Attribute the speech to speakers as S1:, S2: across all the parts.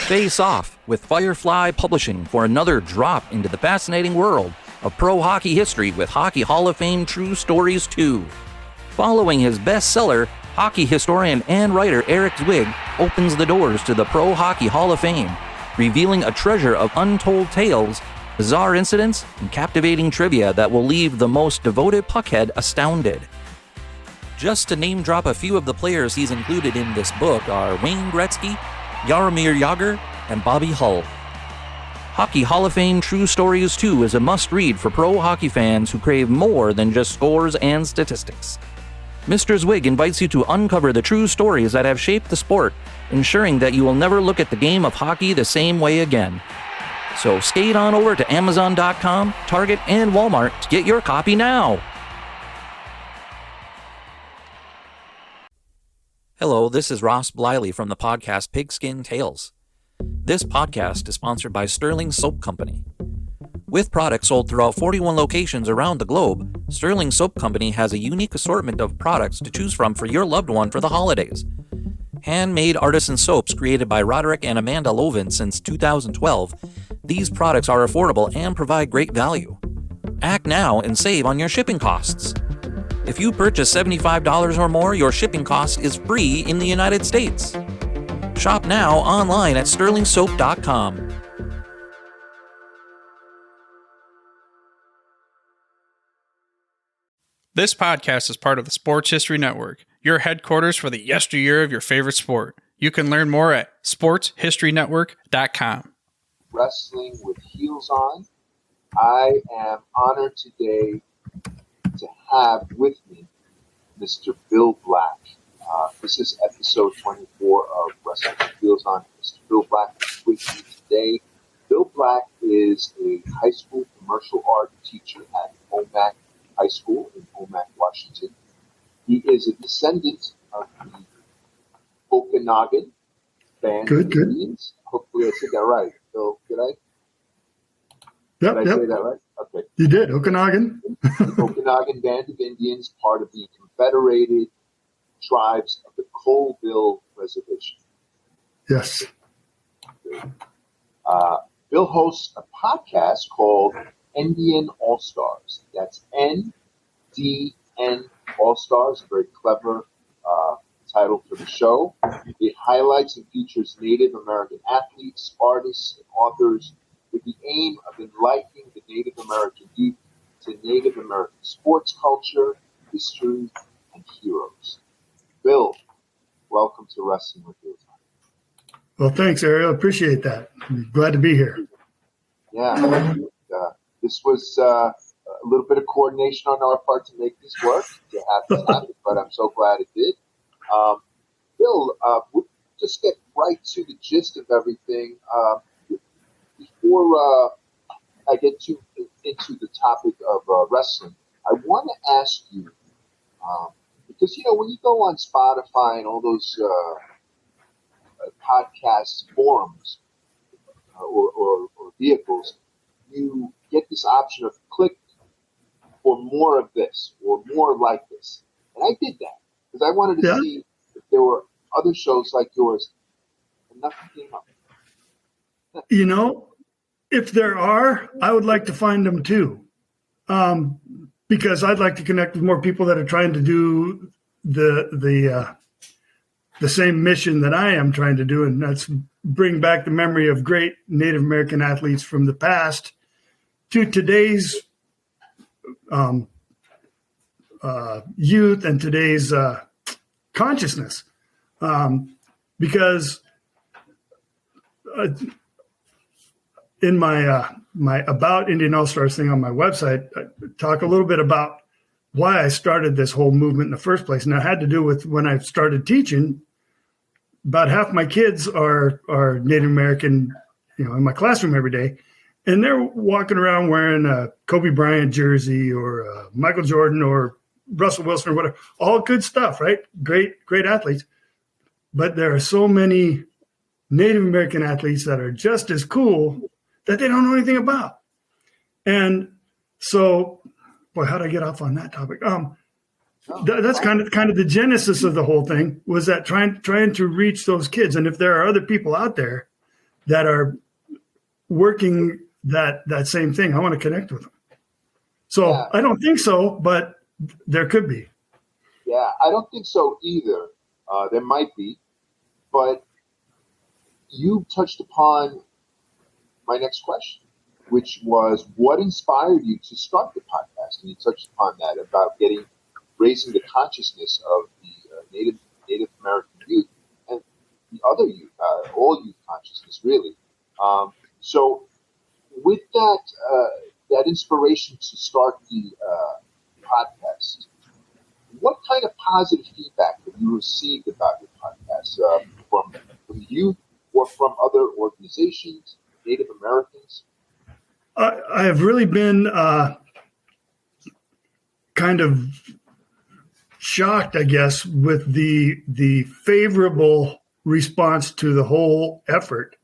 S1: Face off with Firefly Publishing for another drop into the fascinating world of pro hockey history with Hockey Hall of Fame True Stories 2. Following his bestseller, hockey historian and writer Eric Zwig opens the doors to the Pro Hockey Hall of Fame, revealing a treasure of untold tales, bizarre incidents, and captivating trivia that will leave the most devoted puckhead astounded. Just to name drop a few of the players he's included in this book are Wayne Gretzky, Jaromir Jagr, and Bobby Hull. Hockey Hall of Fame True Stories 2 is a must-read for pro hockey fans who crave more than just scores and statistics. Mr. Zwig invites you to uncover the true stories that have shaped the sport, ensuring that you will never look at the game of hockey the same way again. So skate on over to Amazon.com, Target, and Walmart to get your copy now. Hello, this is Ross Bliley from the podcast Pigskin Tales. This podcast is sponsored by Sterling Soap Company. With products sold throughout 41 locations around the globe, Sterling Soap Company has a unique assortment of products to choose from for your loved one for the holidays. Handmade artisan soaps created by Roderick and Amanda Lovin since 2012, these products are affordable and provide great value. Act now and save on your shipping costs. If you purchase $75 or more, your shipping cost is free in the United States. Shop now online at sterlingsoap.com.
S2: This podcast is part of the Sports History Network, your headquarters for the yesteryear of your favorite sport. You can learn more at sportshistorynetwork.com.
S3: Wrestling with Heels On. I am honored today to have with me Mr. Bill Black. This is episode 24 of Wrestling with Heels On. Mr. Bill Black is with me today. Bill Black is a high school commercial art teacher at Omak High School in Omak, Washington. He is a descendant of the Okanogan Band of Indians. Hopefully I said that right. Bill, did I?
S4: Yep,
S3: did I say that right? Okay.
S4: You did, Okanogan.
S3: Okanogan Band of Indians, part of the Confederated Tribes of the Colville Reservation.
S4: Yes.
S3: Bill hosts a podcast called NDN All-Stars. That's NDN All-Stars, a very clever title for the show. It highlights and features Native American athletes, artists, and authors with the aim of enlightening the Native American youth to Native American sports culture, history, and heroes. Bill, welcome to Wrestling with You.
S4: Well, thanks, Ariel. Appreciate that. I'm glad to be here.
S3: Yeah. This was a little bit of coordination on our part to make this work, to have this happen, but I'm so glad it did. Bill, we'll just get right to the gist of everything. Before I get into the topic of wrestling, I want to ask you, because, when you go on Spotify and all those podcast forums or vehicles, you get this option of click for more of this or more like this. And I did that because I wanted to see if there were other shows like yours, and nothing came up.
S4: If there are, I would like to find them too, because I'd like to connect with more people that are trying to do the same mission that I am trying to do, and that's bring back the memory of great Native American athletes from the past to today's youth and today's consciousness, because in my About Indian All-Stars thing on my website, I talk a little bit about why I started this whole movement in the first place. And it had to do with when I started teaching, about half my kids are Native American, in my classroom every day. And they're walking around wearing a Kobe Bryant jersey or Michael Jordan or Russell Wilson or whatever. All good stuff, right? Great athletes. But there are so many Native American athletes that are just as cool that they don't know anything about. And so, boy, how'd I get off on that topic? That's kind of the genesis of the whole thing, was that trying to reach those kids. And if there are other people out there that are working that same thing. I want to connect with them. So
S3: Yeah.
S4: I don't think so, but there could be.
S3: Yeah, I don't think so either. There might be, but you touched upon my next question, which was what inspired you to start the podcast? And you touched upon that about raising the consciousness of the Native American youth and the other youth, all youth consciousness, really. So, with that inspiration to start the podcast, what kind of positive feedback have you received about your podcast from youth or from other organizations, Native Americans?
S4: I have really been kind of shocked, I guess, with the favorable response to the whole effort.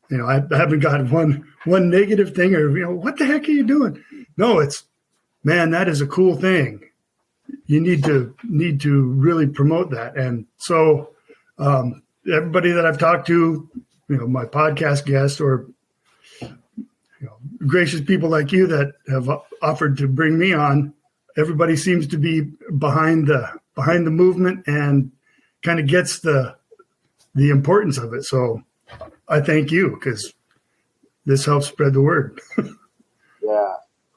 S4: You know, I haven't got one negative thing or, what the heck are you doing? No, it's, man, that is a cool thing. You need to really promote that. And so everybody that I've talked to, my podcast guests or gracious people like you that have offered to bring me on, everybody seems to be behind the movement and kind of gets the importance of it. So I thank you because this helps spread the word.
S3: Yeah.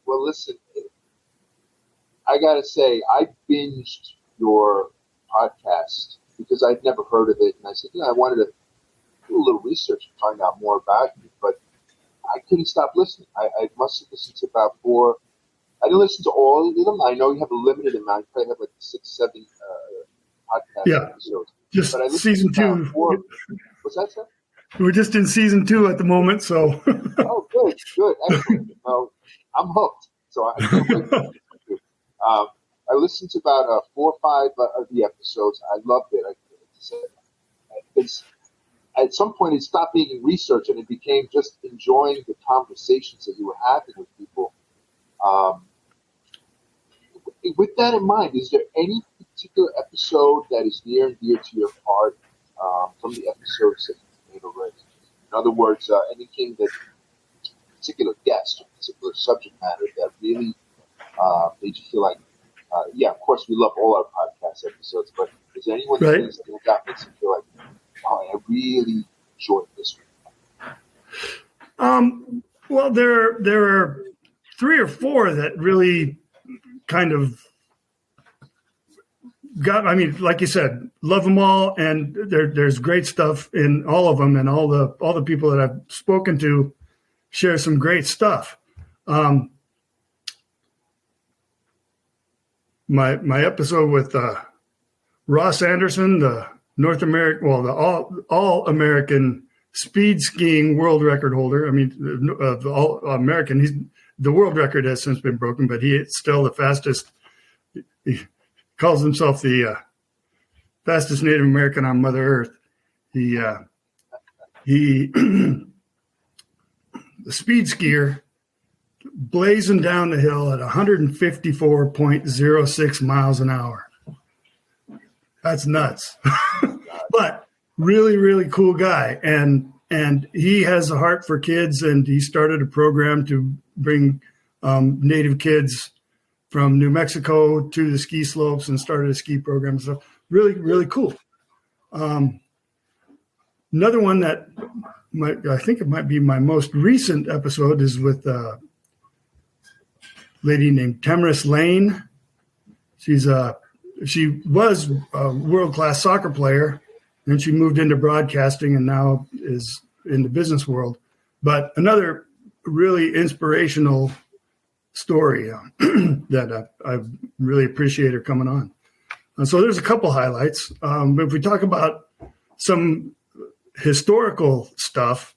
S3: Well, listen, I got to say, I binged your podcast because I'd never heard of it. And I said, I wanted to do a little research and find out more about you. But I couldn't stop listening. I must have listened to about 4. I didn't listen to all of them. I know you have a limited amount. You probably have like 6, 7 podcast episodes.
S4: Just season 2.
S3: 4. What's that, sir?
S4: We're just in season 2 at the moment, so.
S3: Oh, good, excellent. I'm hooked. So I listened to about 4 or 5 of the episodes. I loved it. At some point, it stopped being research, and it became just enjoying the conversations that you were having with people. With that in mind, is there any particular episode that is near and dear to your heart from the episodes that you've made already? In other words, anything that particular guest or particular subject matter that really made you feel like, of course, we love all our podcast episodes, but is there anyone that makes you feel like, I really enjoyed this one?
S4: Well, there are 3 or 4 that really kind of like you said, love them all, and there's great stuff in all of them, and all the people that I've spoken to share some great stuff. My episode with Ross Anderson, the North American, the all American speed skiing world record holder. I mean, the all American. The world record has since been broken, but he is still the fastest. He calls himself the fastest Native American on Mother Earth. He the speed skier blazing down the hill at 154.06 miles an hour. That's nuts. But really, really cool guy. And he has a heart for kids, and he started a program to bring Native kids from New Mexico to the ski slopes and started a ski program. So really, really cool. Another one that I think it might be my most recent episode is with a lady named Temaris Lane. She was a world-class soccer player, and she moved into broadcasting and now is in the business world. But another really inspirational story that I really appreciate her coming on. So there's a couple highlights. But if we talk about some historical stuff,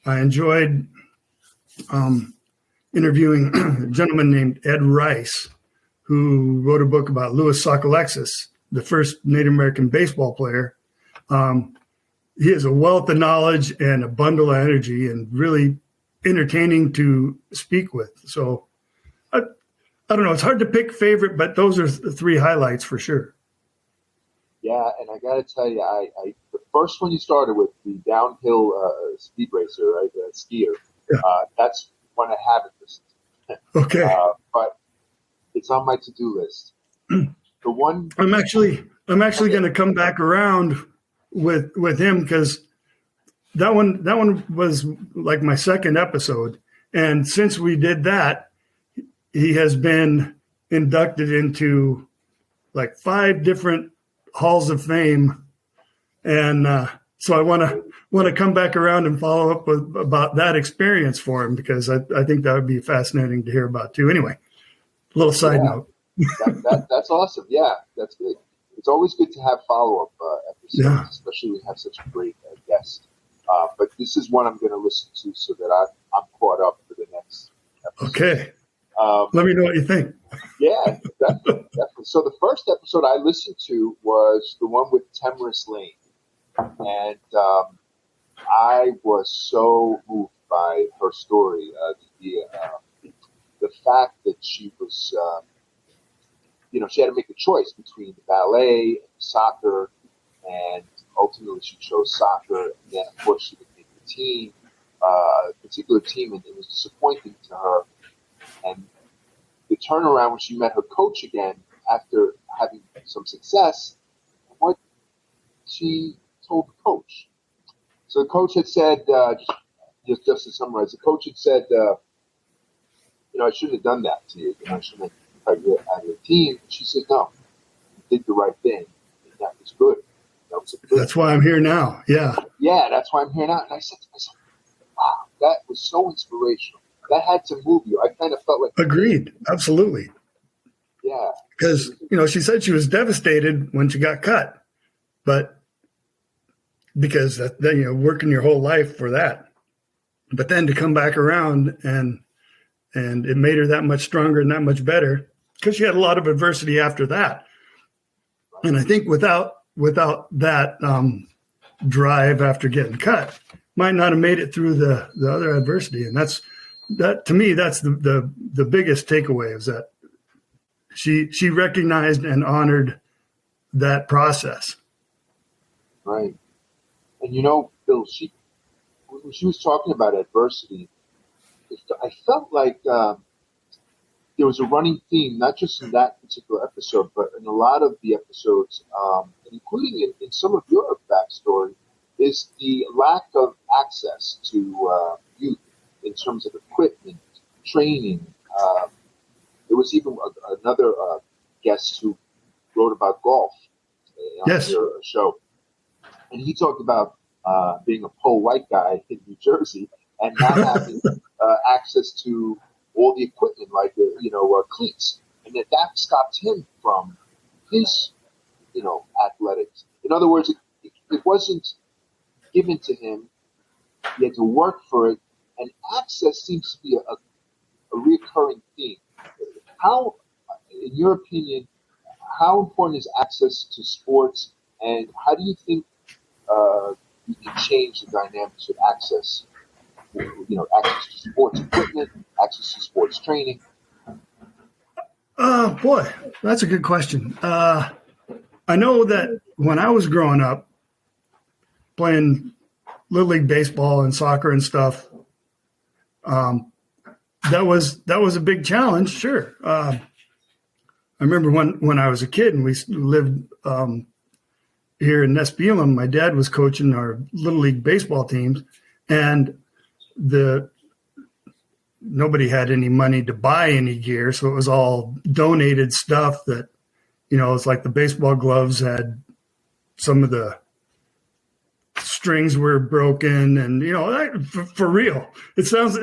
S4: I enjoyed interviewing a gentleman named Ed Rice, who wrote a book about Louis Sockalexis, the first Native American baseball player. He has a wealth of knowledge and a bundle of energy, and really entertaining to speak with. So I don't know. It's hard to pick favorite, but those are the 3 highlights for sure.
S3: Yeah, and I got to tell you, the first one you started with, the downhill speed racer, right? The skier.
S4: Yeah.
S3: That's one I haven't listened to.
S4: Okay.
S3: But it's on my to-do list. The one
S4: I'm actually going to come back around with him because that one was like my second episode, and since we did that, he has been inducted into like 5 different halls of fame, and so I want to come back around and follow up about that experience for him because I think that would be fascinating to hear about too. Anyway, a little side note.
S3: That's awesome. Yeah, that's good. It's always good to have follow-up episodes, especially when we have such a great guest. But this is one I'm going to listen to so that I'm caught up for the next episode.
S4: Okay. Let me know what you think.
S3: Yeah, definitely. So the first episode I listened to was the one with Temaris Lane. And I was so moved by her story. The fact that she was, she had to make a choice between the ballet and soccer, and ultimately she chose soccer. And then, of course, she didn't make the team, a particular team, and it was disappointing to her. And the turnaround when she met her coach again after having some success, what she told the coach. So the coach had said, just to summarize, the coach had said, I shouldn't have done that to you. I shouldn't have tried to get out of the team. And she said, no, you did the right thing. And that was good.
S4: That's why I'm here now. Yeah.
S3: Yeah, that's why I'm here now. And I said to myself, wow, that was so inspirational. That had to move you. I kind of felt like.
S4: Agreed. Absolutely.
S3: Yeah.
S4: Because, she said she was devastated when she got cut, but because that working your whole life for that, but then to come back around and it made her that much stronger and that much better because she had a lot of adversity after that. And I think without that drive after getting cut, might not have made it through the other adversity. And that to me, that's the biggest takeaway is that she recognized and honored that process.
S3: Right. And Bill, when she was talking about adversity, I felt like there was a running theme, not just in that particular episode, but in a lot of the episodes, including in some of your backstory, is the lack of access to youth in terms of equipment, training. There was even another guest who wrote about golf on your show. And he talked about being a poor white guy in New Jersey and not having access to all the equipment like cleats, and that stopped him from his athletics. In other words, it wasn't given to him. He had to work for it, and access seems to be a recurring theme. How, in your opinion, how important is access to sports, and how do you think you can change the dynamics of access? Access to sports equipment, access to sports training.
S4: Boy, that's a good question. I know that when I was growing up, playing Little League baseball and soccer and stuff, that was a big challenge. Sure. I remember when I was a kid and we lived here in Nespelem, my dad was coaching our Little League baseball teams, and nobody had any money to buy any gear, so it was all donated stuff that, it's like the baseball gloves had some of the strings were broken, and for real, it sounds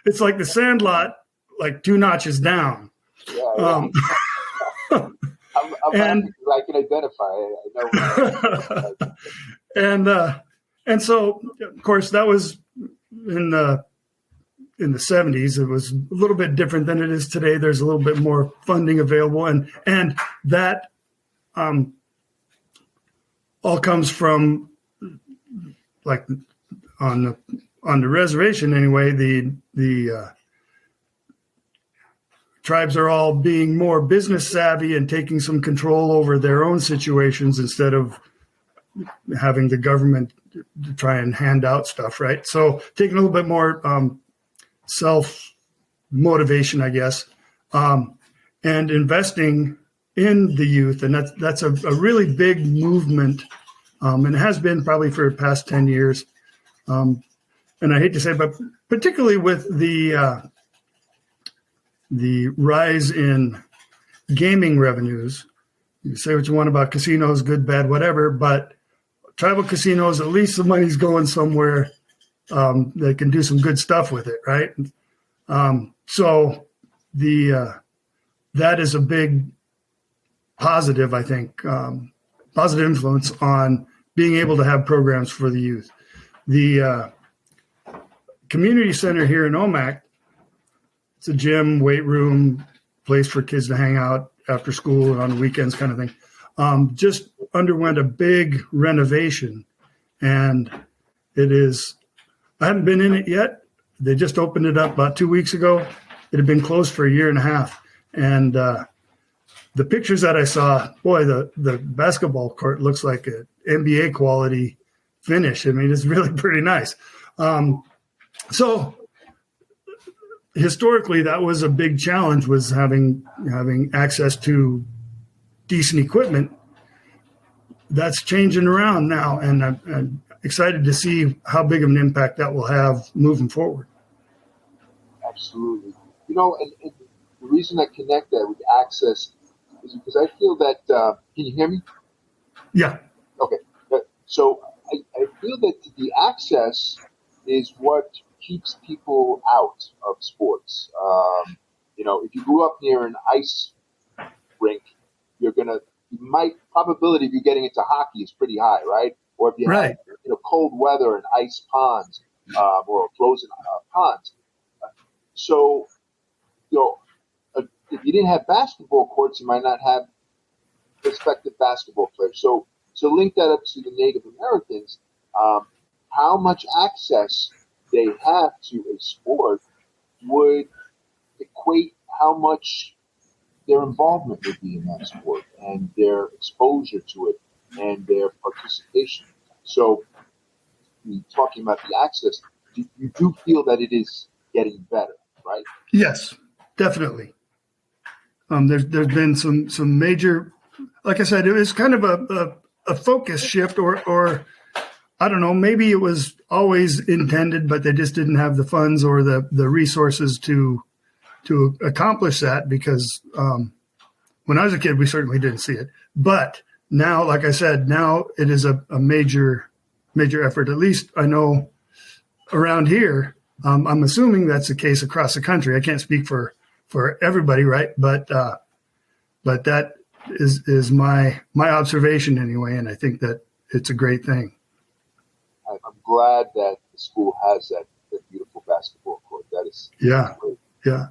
S4: it's like the Sandlot, like 2 notches down.
S3: Yeah. I'm I can identify. I know. And so, of course, that was in the 70s. It was a little bit different than it is today. There's a little bit more funding available, and that all comes from, like, on the reservation anyway. The tribes are all being more business savvy and taking some control over their own situations instead of
S4: having the government to try and hand out stuff, right? So taking a little bit more self motivation, I guess, and investing in the youth, and that's a really big movement, and it has been probably for the past 10 years. And I hate to say, but particularly with the rise in gaming revenues, you say what you want about casinos, good, bad, whatever, but tribal casinos, at least the money's going somewhere. They can do some good stuff with it, right? So that is a big positive, I think, positive influence on being able to have programs for the youth. The community center here in Omak, it's a gym, weight room, place for kids to hang out after school and on the weekends kind of thing, just underwent a big renovation. And it is, I haven't been in it yet. They just opened it up about 2 weeks ago. It had been closed for a year and a half. And the pictures that I saw, boy, the basketball court looks like an NBA quality finish. I mean, it's really pretty nice. So historically, that was a big challenge, was having access to decent equipment. That's changing around now, and I'm excited to see how big of an impact that will have moving forward.
S3: Absolutely. And the reason I connect that with access is because I feel that, can you hear me?
S4: Yeah.
S3: Okay. So I feel that the access is what keeps people out of sports. If you grew up near an ice rink, probability of you getting into hockey is pretty high, right? Or if you have cold weather and ice ponds or frozen ponds. So, if you didn't have basketball courts, you might not have prospective basketball players. So link that up to the Native Americans. How much access they have to a sport would equate how much their involvement would be in that sport and their exposure to it and their participation. So, talking about the access, you do feel that it is getting better, right?
S4: Yes, definitely. There's been some major, like I said, it was kind of a focus shift, or I don't know, maybe it was always intended, but they just didn't have the funds or the resources to accomplish that, because when I was a kid, we certainly didn't see it. But now, like I said, now it is a major effort. At least I know around here. I'm assuming that's the case across the country. I can't speak for everybody, right? But that is my observation anyway, and I think that it's a great thing.
S3: I'm glad that the school has that beautiful basketball court. That is great.
S4: Yeah.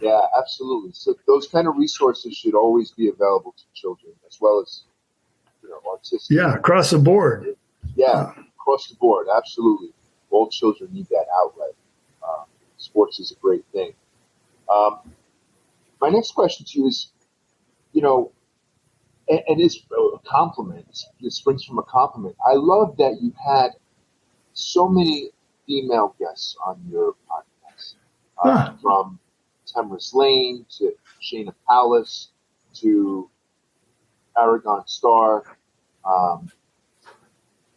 S3: Yeah, absolutely. So those kind of resources should always be available to children, as well as artistic.
S4: Yeah, across the board.
S3: Yeah, across the board, absolutely. All children need that outlet. Sports is a great thing. My next question to you is, and it's a compliment. This springs from a compliment. I love that you had so many female guests on your podcast, from Tamris Lane to Shayna Palace to Aragon Star.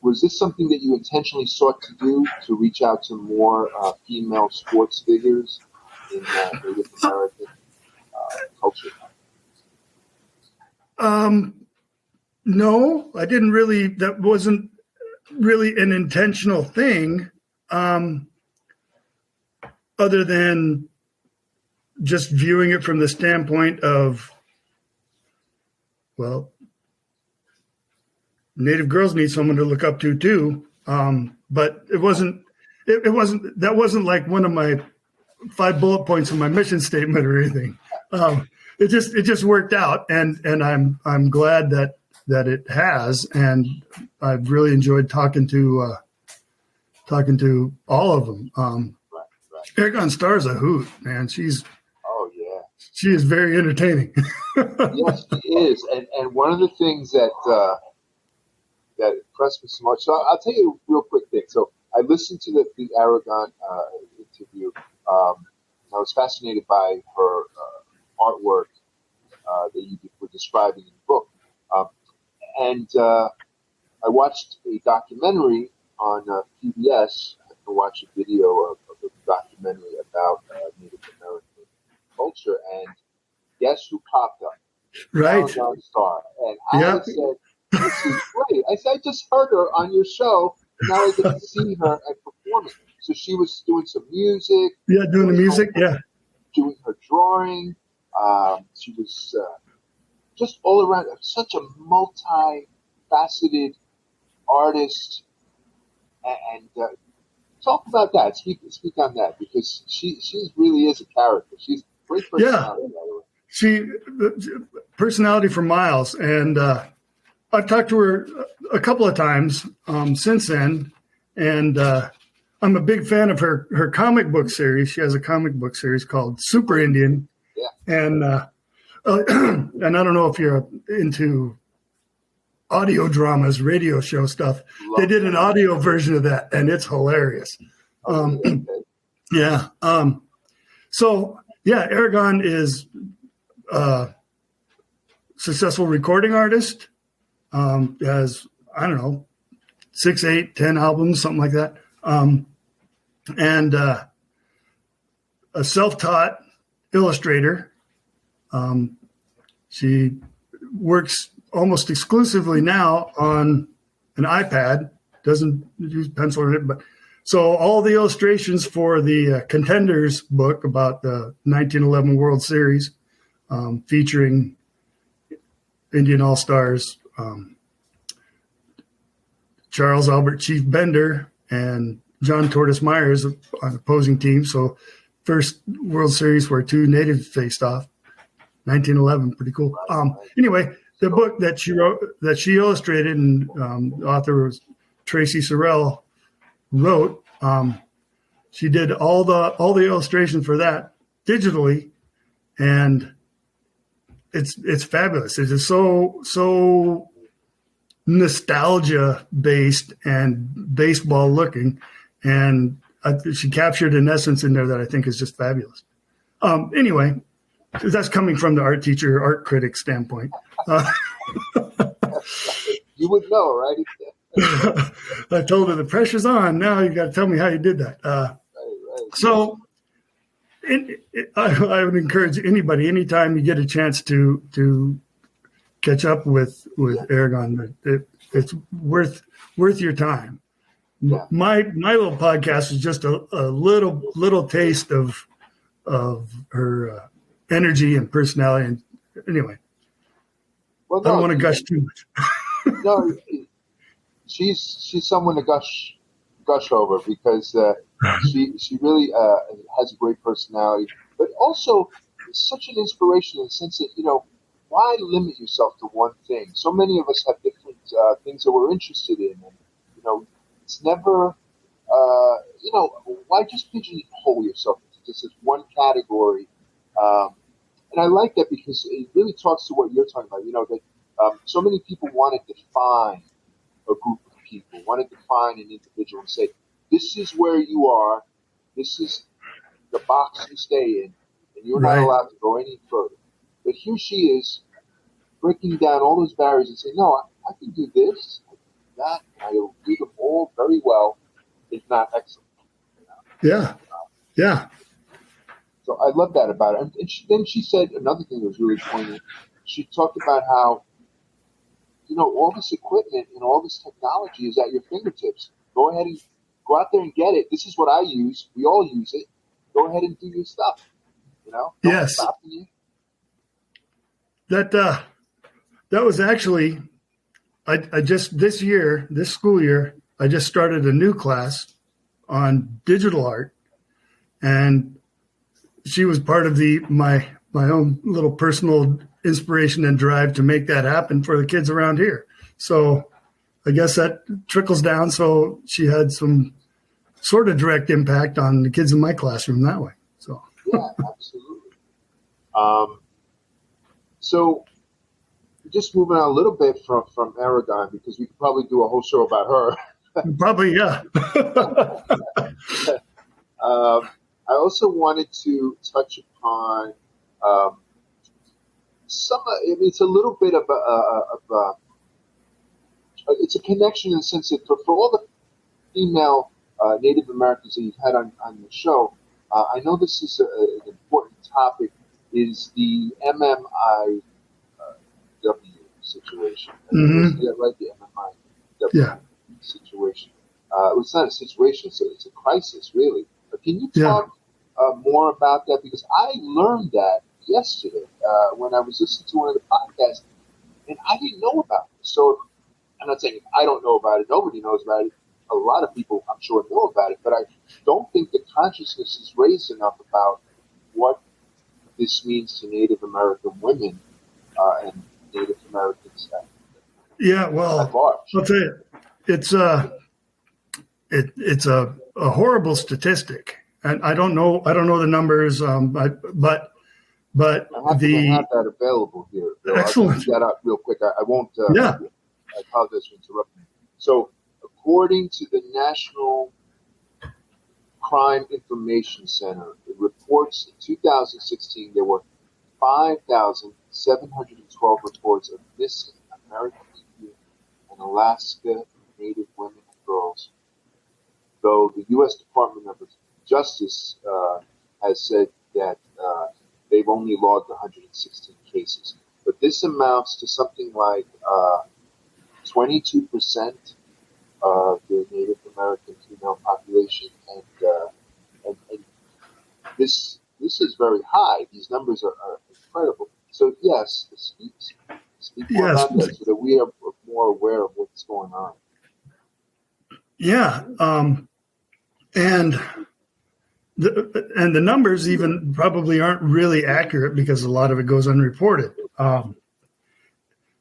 S3: Was this something that you intentionally sought to do, to reach out to more female sports figures in Native American culture?
S4: No, I didn't really. That wasn't really an intentional thing, other than just viewing it from the standpoint of, well, Native girls need someone to look up to too. But it wasn't. That wasn't like one of my 5 bullet points in my mission statement or anything. It just worked out, and I'm glad that it has, and I've really enjoyed talking to all of them.
S3: Right.
S4: Aragon Star's a hoot, man. She is very entertaining.
S3: Yes, she is, and one of the things that that impressed me so much. So I'll tell you a real quick thing. So I listened to the Aragon interview. I was fascinated by her artwork that you were describing in the book. And I watched a documentary on PBS. I watched a video of a documentary about Native American culture, and guess who popped up?
S4: Right.
S3: Aragon Star. And I said, this is great. I said, I just heard her on your show, and now I get to see her and performing. So she was doing some music.
S4: Yeah, doing the music,
S3: doing her drawing. She was just all around such a multi-faceted artist. And talk about that. Speak on that, because she really is a character. She's a great personality.
S4: Yeah, she personality for miles, and I've talked to her a couple of times since then, and I'm a big fan of her comic book series. She has a comic book series called Super Indian, and and I don't know if you're into audio dramas, radio show stuff. They did an audio version of that, and it's hilarious. So Aragon is a successful recording artist. Has, I don't know, 6, 8, 10 albums, something like that. And a self-taught illustrator. She works almost exclusively now on an iPad, doesn't use pencil in it, but so all the illustrations for the Contenders book about the 1911 World Series, featuring Indian All-Stars, Charles Albert Chief Bender and John Tortoise Myers on opposing teams. So first World Series where two natives faced off, 1911, pretty cool. Anyway, the book that she wrote, that she illustrated, and the author was Tracy Sorrell, wrote. She did all the illustrations for that digitally, and it's fabulous. It is so nostalgia based and baseball looking, and she captured an essence in there that I think is just fabulous. Anyway, that's coming from the art teacher, art critic standpoint.
S3: You would know, right?
S4: I told her the pressure's on. Now you got to tell me how you did that.
S3: Right.
S4: So I would encourage anybody, anytime you get a chance to catch up with Aragon, it's worth your time. Yeah. My little podcast is just a little taste of her energy and personality. And anyway, I don't want to gush too much.
S3: No, she's someone to gush over, because she really has a great personality, but also such an inspiration in the sense that, why limit yourself to one thing? So many of us have different things that we're interested in, and it's never why just pigeonhole yourself into just this one category? And I like that, because it really talks to what you're talking about. That so many people want to define a group of people, want to define an individual and say, this is where you are, this is the box you stay in, and you're not allowed to go any further. But here she is, breaking down all those barriers and saying, no, I can do this, I can do that, and I will do them all very well, if not excellent.
S4: Yeah.
S3: So I love that about her. And then she said another thing that was really poignant. She talked about how, all this equipment and all this technology is at your fingertips. Go ahead and go out there and get it. This is what I use. We all use it. Go ahead and do your stuff.
S4: Yes.
S3: Stopping you.
S4: That was actually, I just this school year, I just started a new class on digital art, and she was part of my own little personal inspiration and drive to make that happen for the kids around here. So I guess that trickles down. So she had some sort of direct impact on the kids in my classroom that way. So
S3: yeah, absolutely. So just moving on a little bit from Aragon, because we could probably do a whole show about her.
S4: Probably, yeah.
S3: I also wanted to touch upon some. I mean, it's a little bit of it's a connection in the sense that for all the female Native Americans that you've had on the show, I know this is an important topic. Is the MMIW situation?
S4: Mm-hmm.
S3: Is that right? The MMIW
S4: Yeah.
S3: situation. It's not a situation; it's a crisis, really. But can you talk more about that? Because I learned that yesterday when I was listening to one of the podcasts, and I didn't know about it. So I'm not saying I don't know about it. Nobody knows about it. A lot of people, I'm sure, know about it. But I don't think the consciousness is raised enough about what this means to Native American women and Native Americans.
S4: Yeah, well, I'll tell you, it's a horrible statistic, and I don't know the numbers, but
S3: I have that available here. Bill.
S4: Excellent.
S3: I'll look that up real quick. I won't.
S4: Yeah.
S3: I apologize for interrupting. So, according to the National Crime Information Center, it reports in 2016 there were 5,712 reports of missing American Indian and Alaska Native women and girls, though the U.S. Department of Justice has said that they've only logged 116 cases. But this amounts to something like 22% of the Native American female population, and this is very high. These numbers are incredible. So yes, speak more about that so that we are more aware of what's going on.
S4: Yeah, and the numbers even probably aren't really accurate because a lot of it goes unreported.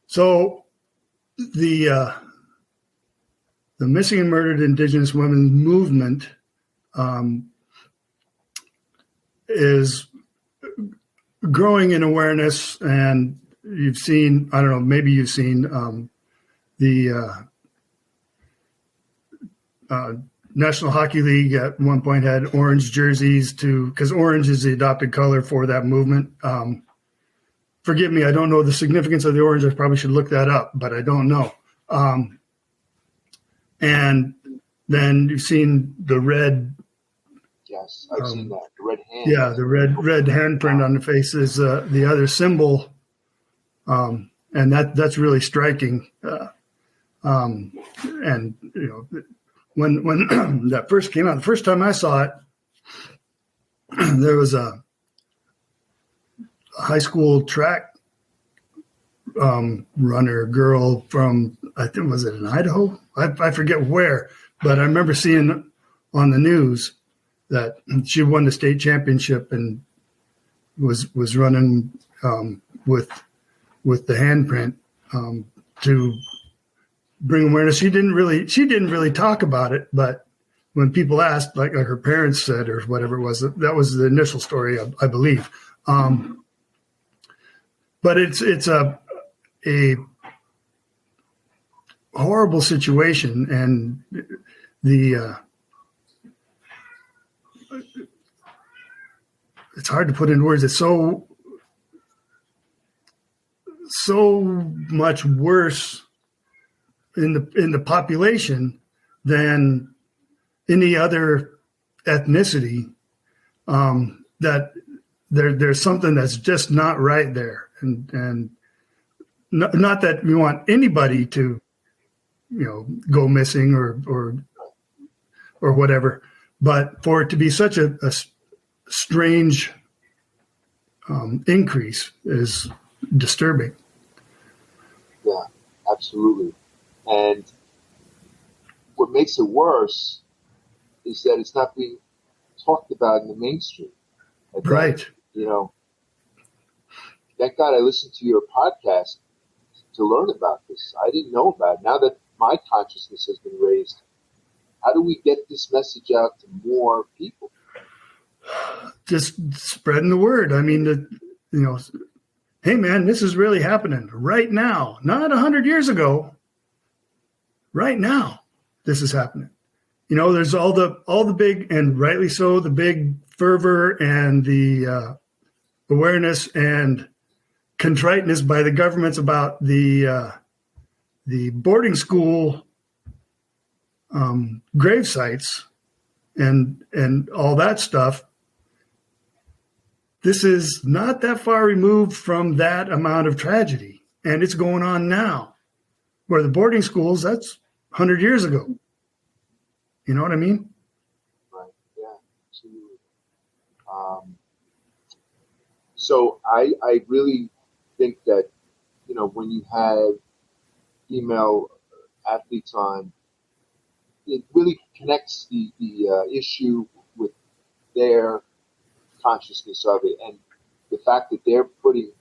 S4: So the Missing and Murdered Indigenous Women movement is growing in awareness, and you've seen, I don't know, maybe you've seen the National Hockey League at one point had orange jerseys because orange is the adopted color for that movement. Forgive me, I don't know the significance of the orange. I probably should look that up, but I don't know. And then you've seen the red.
S3: Yes, I've seen that. The red hand.
S4: Yeah, the red handprint on the face is the other symbol, and that's really striking. And when that first came out, the first time I saw it, there was a high school track runner girl from, I think, was it in Idaho? I forget where, but I remember seeing on the news that she won the state championship and was running with the handprint to bring awareness. She didn't really talk about it, but when people asked, like her parents said or whatever it was, that was the initial story, I believe. But it's a horrible situation, and it's hard to put in words. It's so much worse in the population than any other ethnicity, that there's something that's just not right there, and not that we want anybody to go missing or whatever, but for it to be such a strange increase is disturbing.
S3: Yeah, absolutely. And what makes it worse is that it's not being talked about in the mainstream.
S4: Right.
S3: Thank God I listened to your podcast to learn about this. I didn't know about it. Now that my consciousness has been raised, how do we get this message out to more people?
S4: Just spreading the word. I mean, hey, man, this is really happening right now, not 100 years ago. Right now, this is happening. There's all the big, and rightly so, the big fervor and the awareness and contriteness by the governments about the boarding school grave sites and all that stuff. This is not that far removed from that amount of tragedy, and it's going on now. Where the boarding schools, that's 100 years ago. You know what I mean?
S3: Right. Yeah. Absolutely. So I really think that when you have female athletes on, it really connects the issue with their consciousness of it, and the fact that they're putting,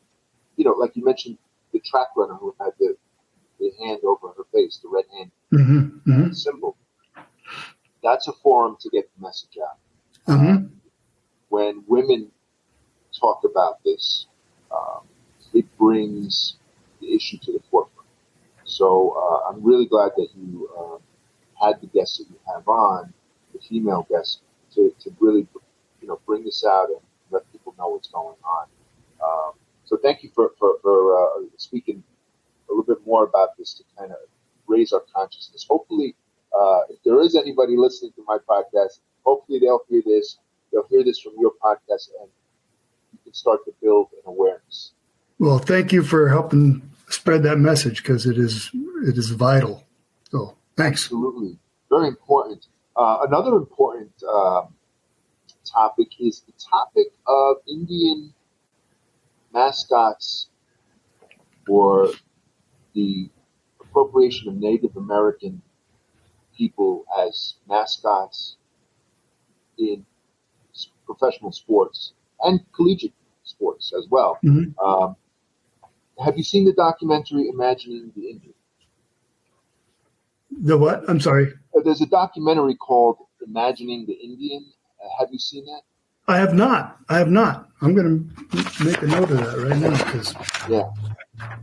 S3: like you mentioned, the track runner who had the hand over her face, the red hand symbol. That's a forum to get the message out. When women talk about this, it brings the issue to the forefront. So I'm really glad that you had the guests that you have on, the female guests, to really bring this out and let people know what's going on. So thank you for speaking a little bit more about this to kind of raise our consciousness. Hopefully, if there is anybody listening to my podcast, hopefully they'll hear this. They'll hear this from your podcast, and you can start to build an awareness.
S4: Well, thank you for helping spread that message, because it is vital. So thanks.
S3: Absolutely. Very important. Another important topic is the topic of Indian mascots, or the appropriation of Native American people as mascots in professional sports and collegiate sports as well. Have you seen the documentary Imagining the Indian?
S4: The what? I'm sorry.
S3: There's a documentary called Imagining the Indian. Have you seen that?
S4: I have not. I'm going to make a note of that right now.
S3: Yeah.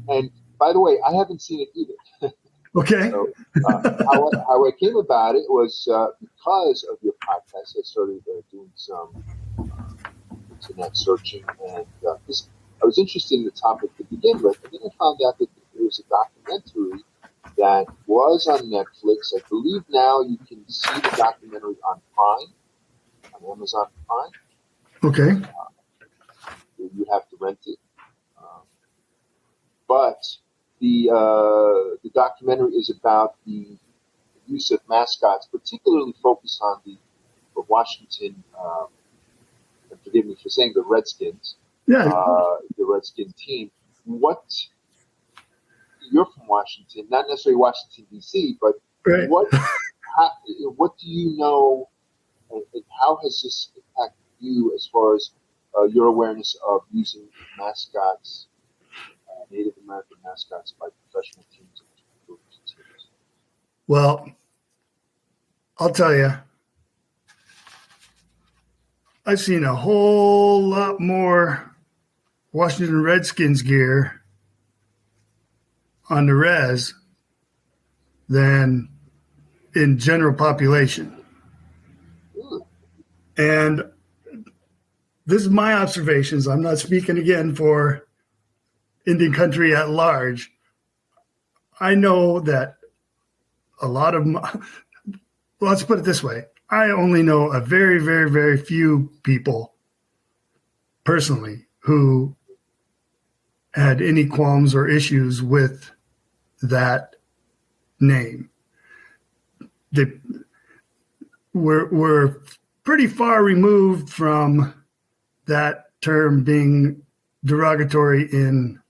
S3: And by the way, I haven't seen it either.
S4: Okay.
S3: So, how I came about it was because of your podcast. I started doing some internet searching, and I was interested in the topic to begin with. And then I found out that there was a documentary that was on Netflix. I believe now you can see the documentary on Prime, on Amazon Prime.
S4: Okay.
S3: You have to rent it. But the documentary is about the use of mascots, particularly focused on the Washington, and forgive me for saying the Redskins, the Redskin team. You're from Washington, not necessarily Washington, D.C., but
S4: right.
S3: What do you know, and how has this impacted you as far as your awareness of using mascots, Native American mascots, by professional teams and teams?
S4: Well, I'll tell you, I've seen a whole lot more Washington Redskins gear on the res than in general population. And this is my observations. I'm not speaking again for Indian country at large. I know that a lot of let's put it this way. I only know a very, very, very few people personally who had any qualms or issues with that name. We're pretty far removed from that term being derogatory in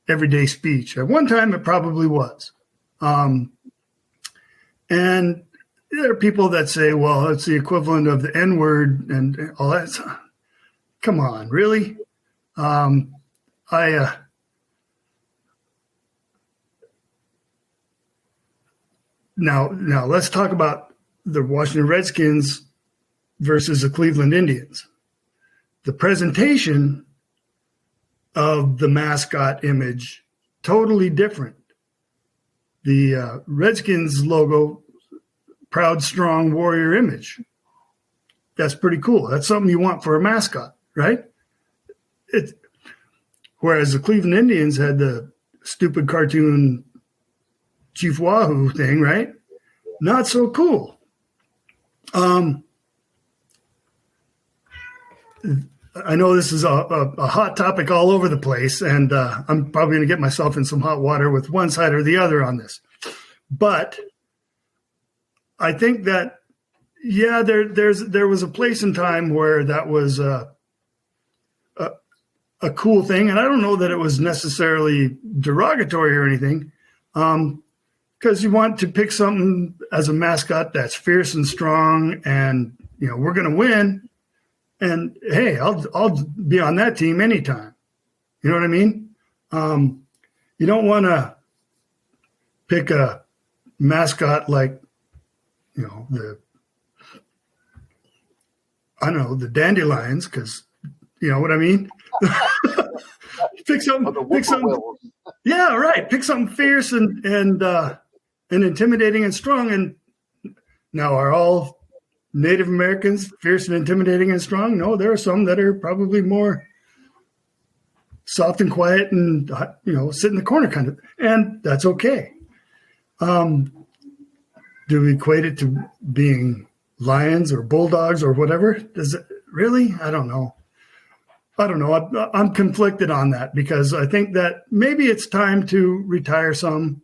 S4: everyday speech. At one time, it probably was. And there are people that say, well, it's the equivalent of the N-word and all that. Come on, really? Now let's talk about the Washington Redskins versus the Cleveland Indians. The presentation of the mascot image, totally different. The Redskins logo, proud, strong warrior image. That's pretty cool. That's something you want for a mascot, right? Whereas the Cleveland Indians had the stupid cartoon Chief Wahoo thing, right? Not so cool. I know this is a hot topic all over the place, and I'm probably going to get myself in some hot water with one side or the other on this. But I think that, yeah, there was a place in time where that was a cool thing, and I don't know that it was necessarily derogatory or anything, because you want to pick something as a mascot that's fierce and strong, and we're going to win. And hey, I'll be on that team anytime. You know what I mean? You don't want to pick a mascot like, the Dandelions, because you know what I mean. Pick something. Yeah, right. Pick something fierce and intimidating and strong. And now, are all Native Americans fierce and intimidating and strong? No, there are some that are probably more soft and quiet and sit in the corner kind of, and that's okay. Do we equate it to being lions or bulldogs or whatever? Does it really? I don't know. I'm conflicted on that, because I think that maybe it's time to retire some.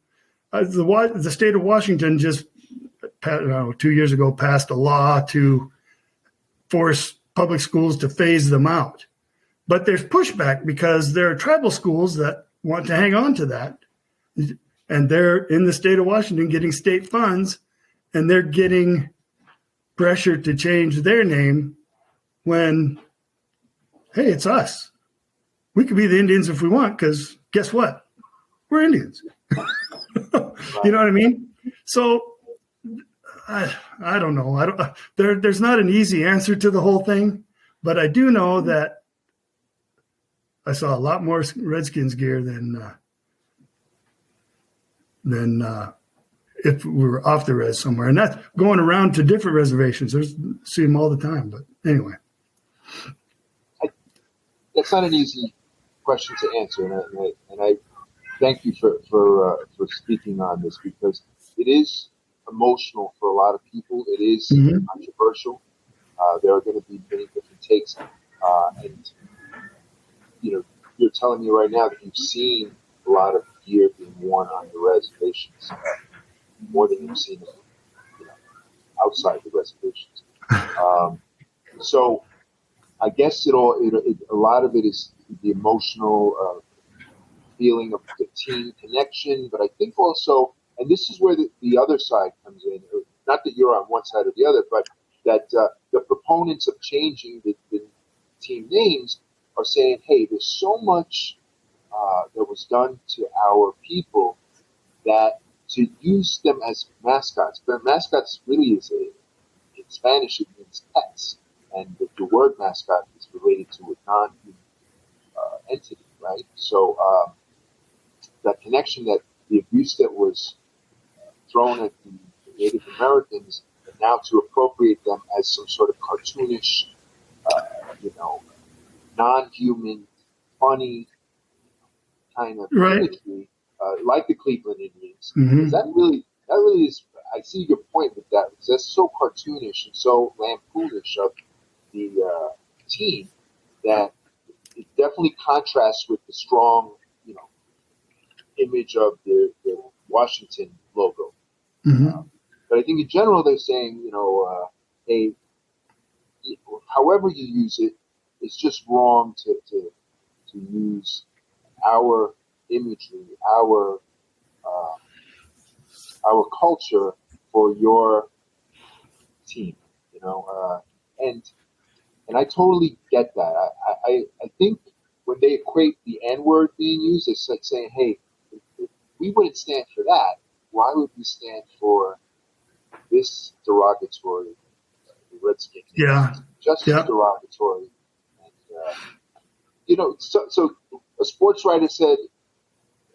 S4: The state of Washington just 2 years ago passed a law to force public schools to phase them out. But there's pushback because there are tribal schools that want to hang on to that. And they're in the state of Washington getting state funds, and they're getting pressure to change their name when, hey, it's us. We could be the Indians if we want, because guess what? We're Indians. You know what I mean? So I don't know. There's not an easy answer to the whole thing, but I do know that I saw a lot more Redskins gear than if we were off the res somewhere. And that's going around to different reservations. See them all the time. But anyway.
S3: That's not an easy question to answer. And I thank you for speaking on this, because it is emotional for a lot of people. It is controversial. There are going to be many different takes. And you're telling me right now that you've seen a lot of gear being worn on the reservations, more than you've seen outside the reservations. So I guess a lot of it is the emotional feeling of the team connection, but I think also, and this is where the other side comes in, not that you're on one side or the other, but that the proponents of changing the team names are saying, hey, there's so much that was done to our people that to use them as mascots, but mascots really is in Spanish, it means pets. And the word mascot is related to a non-human entity, right? So that connection, that the abuse that was thrown at the Native Americans, and now to appropriate them as some sort of cartoonish, non-human, funny kind of imagery, like the Cleveland Indians. Mm-hmm. That really is. I see your point with that, because that's so cartoonish and so lampoonish of the team that it definitely contrasts with the strong, image of the Washington logo. Mm-hmm. But I think in general they're saying, hey, however you use it, it's just wrong to use our imagery, our culture for your team, and I totally get that. I think when they equate the N-word being used, it's like saying, hey, if we wouldn't stand for that, why would we stand for this derogatory Redskin?
S4: Yeah.
S3: Just as derogatory. And, so a sports writer said,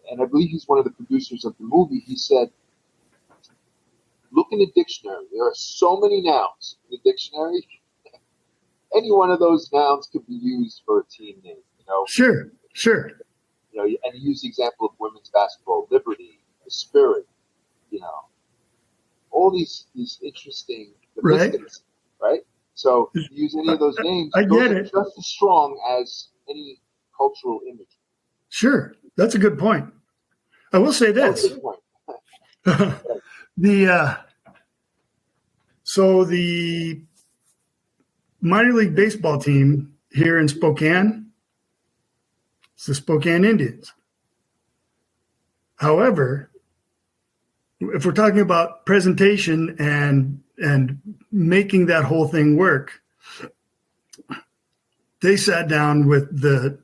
S3: and I believe he's one of the producers of the movie, he said, look in the dictionary. There are so many nouns in the dictionary. Any one of those nouns could be used for a team name, you know?
S4: Sure.
S3: You know, and he used the example of women's basketball, liberty, the spirit, you know, all these interesting,
S4: Right.
S3: mystics, right? So you use any of those names,
S4: I
S3: those
S4: get
S3: are
S4: it.
S3: just as strong as any cultural image.
S4: Sure. That's a good point. I will say
S3: That was
S4: this.
S3: a good point.
S4: So the minor league baseball team here in Spokane, it's the Spokane Indians. However, if we're talking about presentation and making that whole thing work, they sat down with the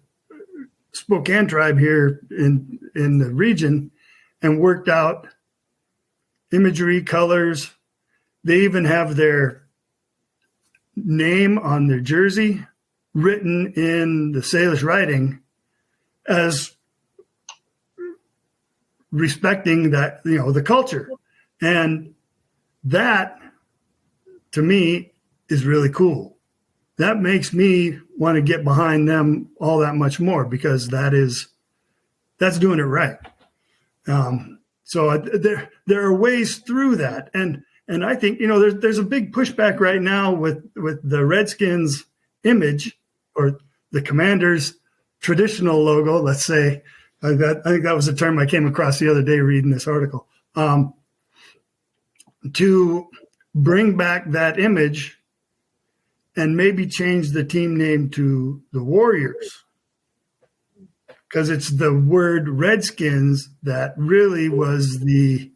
S4: Spokane tribe here in the region and worked out imagery, colors. They even have their name on their jersey written in the Salish writing as respecting that, you know, the culture. And that, to me, is really cool. That makes me want to get behind them all that much more, because that's doing it right. So there are ways through that. And I think, you know, there's a big pushback right now with the Redskins image, or the Commanders traditional logo, let's say. I think that was a term I came across the other day reading this article. To bring back that image and maybe change the team name to the Warriors, because it's the word Redskins that really was the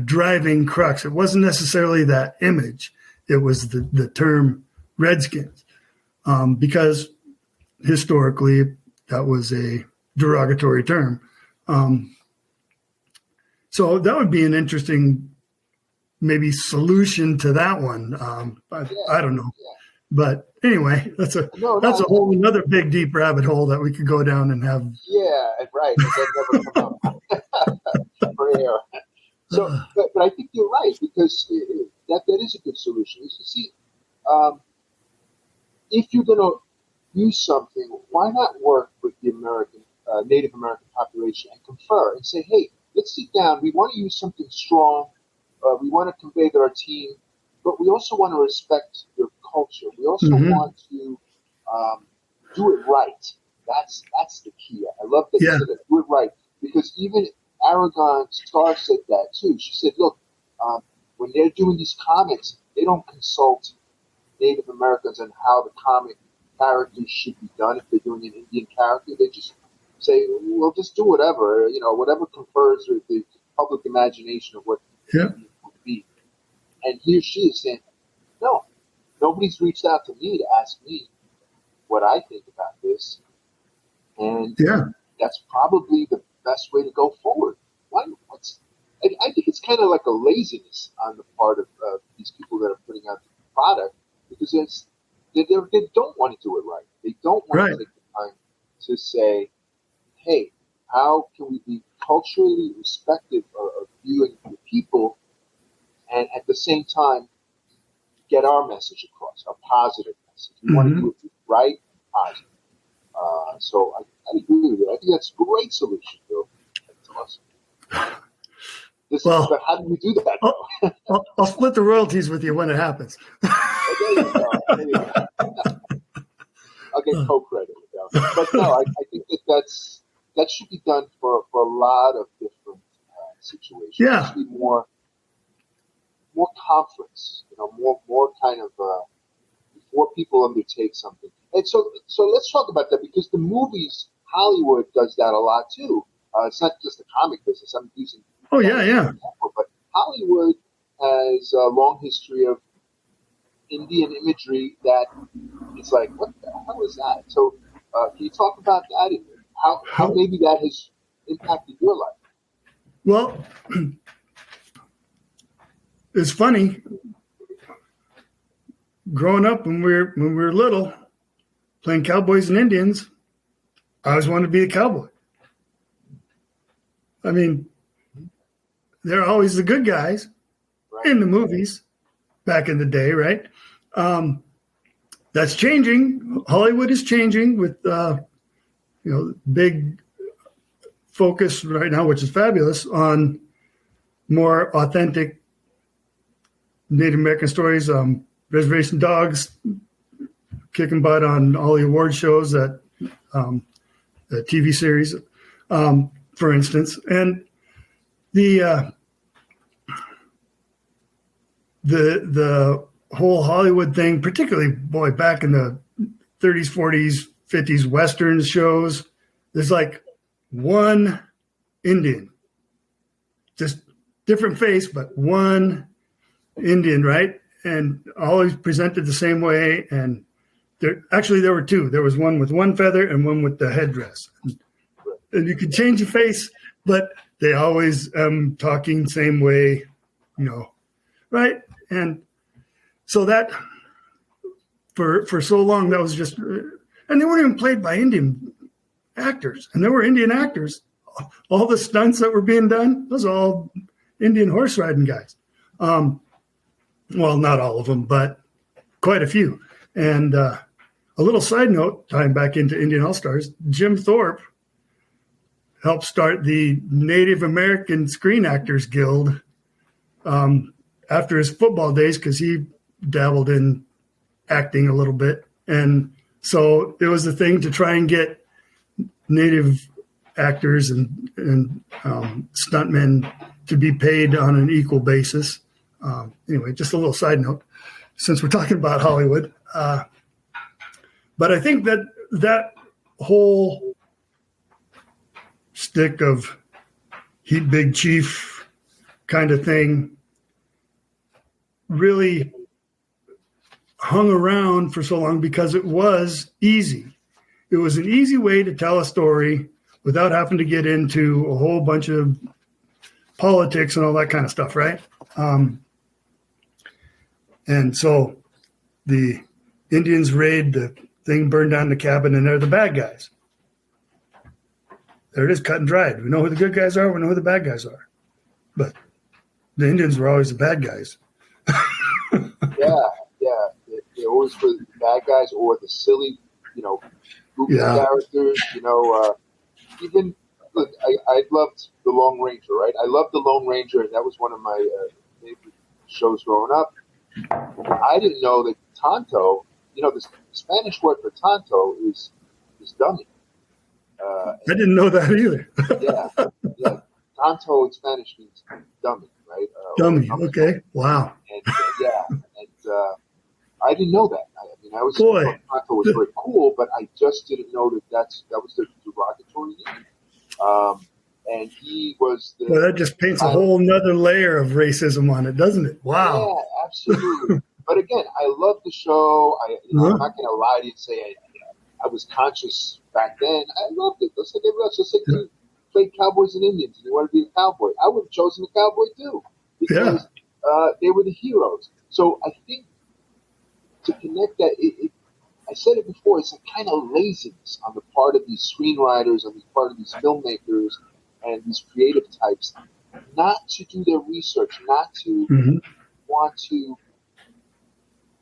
S4: driving crux. It wasn't necessarily that image. It was the term Redskins, because historically that was a derogatory term. So that would be an interesting maybe solution to that one. I don't know. But anyway, that's a whole another big, deep rabbit hole that we could go down and have.
S3: Yeah, right. That never come up for air. So, but I think you're right, because that is a good solution. You see, if you're going to use something, why not work with the Native American population and confer and say, hey, let's sit down. We want to use something strong. We want to convey to our team, but we also want to respect your culture. We also want to do it right. That's the key. I love that you said that. Do it right, because even Aragon Starr said that too. She said, look, when they're doing these comics, they don't consult Native Americans on how the comic characters should be done. If they're doing an Indian character, they just say, well, just do whatever, you know, whatever confers with the public imagination of what Indian would be. And here she is saying, no, nobody's reached out to me to ask me what I think about this. And that's probably the best way to go forward. I think it's kind of like a laziness on the part of these people that are putting out the product, because they don't want to do it right. They don't want to take the time to say, hey, how can we be culturally respectful of viewing the people, and at the same time get our message across, our positive message. We want to do it right and positive. So I agree with you. I think that's a great solution, Bill. That's awesome. But how do we do that?
S4: I'll split the royalties with you when it happens.
S3: There you go. I'll get co-credit. But no, I think that should be done for a lot of different situations.
S4: Yeah.
S3: There should be more conference, you know, more kind of before people undertake something. And so let's talk about that, because the movies, Hollywood does that a lot too. It's not just the comic business. I'm using
S4: but
S3: Hollywood has a long history of Indian imagery that it's like, what the hell is that? So can you talk about that and how maybe that has impacted your life?
S4: Well, it's funny. Growing up when we were little, playing Cowboys and Indians, I always wanted to be a cowboy. I mean, they're always the good guys in the movies back in the day, right? That's changing. Hollywood is changing with, big focus right now, which is fabulous, on more authentic Native American stories. Reservation Dogs kicking butt on all the award shows, that the TV series, for instance, and the whole Hollywood thing, particularly back in the 30s, 40s, 50s Western shows, there's like one Indian, just different face, but one Indian, right? And always presented the same way. And there were two. There was one with one feather and one with the headdress. And you could change your face, but they always talking same way, right? And so that for so long, that was just, and they weren't even played by Indian actors. And there were Indian actors. All the stunts that were being done, those are all Indian horse riding guys. Well, not all of them, but quite a few. And a little side note, tying back into Indian All-Stars, Jim Thorpe helped start the Native American Screen Actors Guild after his football days, because he dabbled in acting a little bit. And so it was a thing to try and get Native actors and stuntmen to be paid on an equal basis. Anyway, just a little side note, since we're talking about Hollywood. But I think that whole stick of heat big chief kind of thing really hung around for so long because it was easy. It was an easy way to tell a story without having to get into a whole bunch of politics and all that kind of stuff, right? And so the Indians raid the thing, burn down the cabin, and they're the bad guys. There it is, cut and dried. We know who the good guys are. We know who the bad guys are. But the Indians were always the bad guys.
S3: Yeah. They always were the bad guys or the silly, goofy characters. Even look, I loved the Lone Ranger, right? I loved the Lone Ranger, and that was one of my favorite shows growing up. I didn't know that Tonto, the Spanish word for Tonto is dummy.
S4: I didn't know that either.
S3: yeah. Tonto in Spanish means dummy, right?
S4: Dummy. Okay. Wow.
S3: And I didn't know that. I was thought Tonto was very cool, but I just didn't know that was the derogatory name. And he was the.
S4: Well, that just paints a whole nother layer of racism on it, doesn't it? Wow.
S3: Yeah, absolutely. But again, I love the show. I'm not going to lie to you and say I was conscious back then. I loved it. Just like everyone else. Just like you played Cowboys and Indians and you want to be a cowboy. I would have chosen a cowboy too because they were the heroes. So I think to connect that, I said it before, it's a kind of laziness on the part of these screenwriters, on the part of these filmmakers and these creative types, not to do their research, not to want to,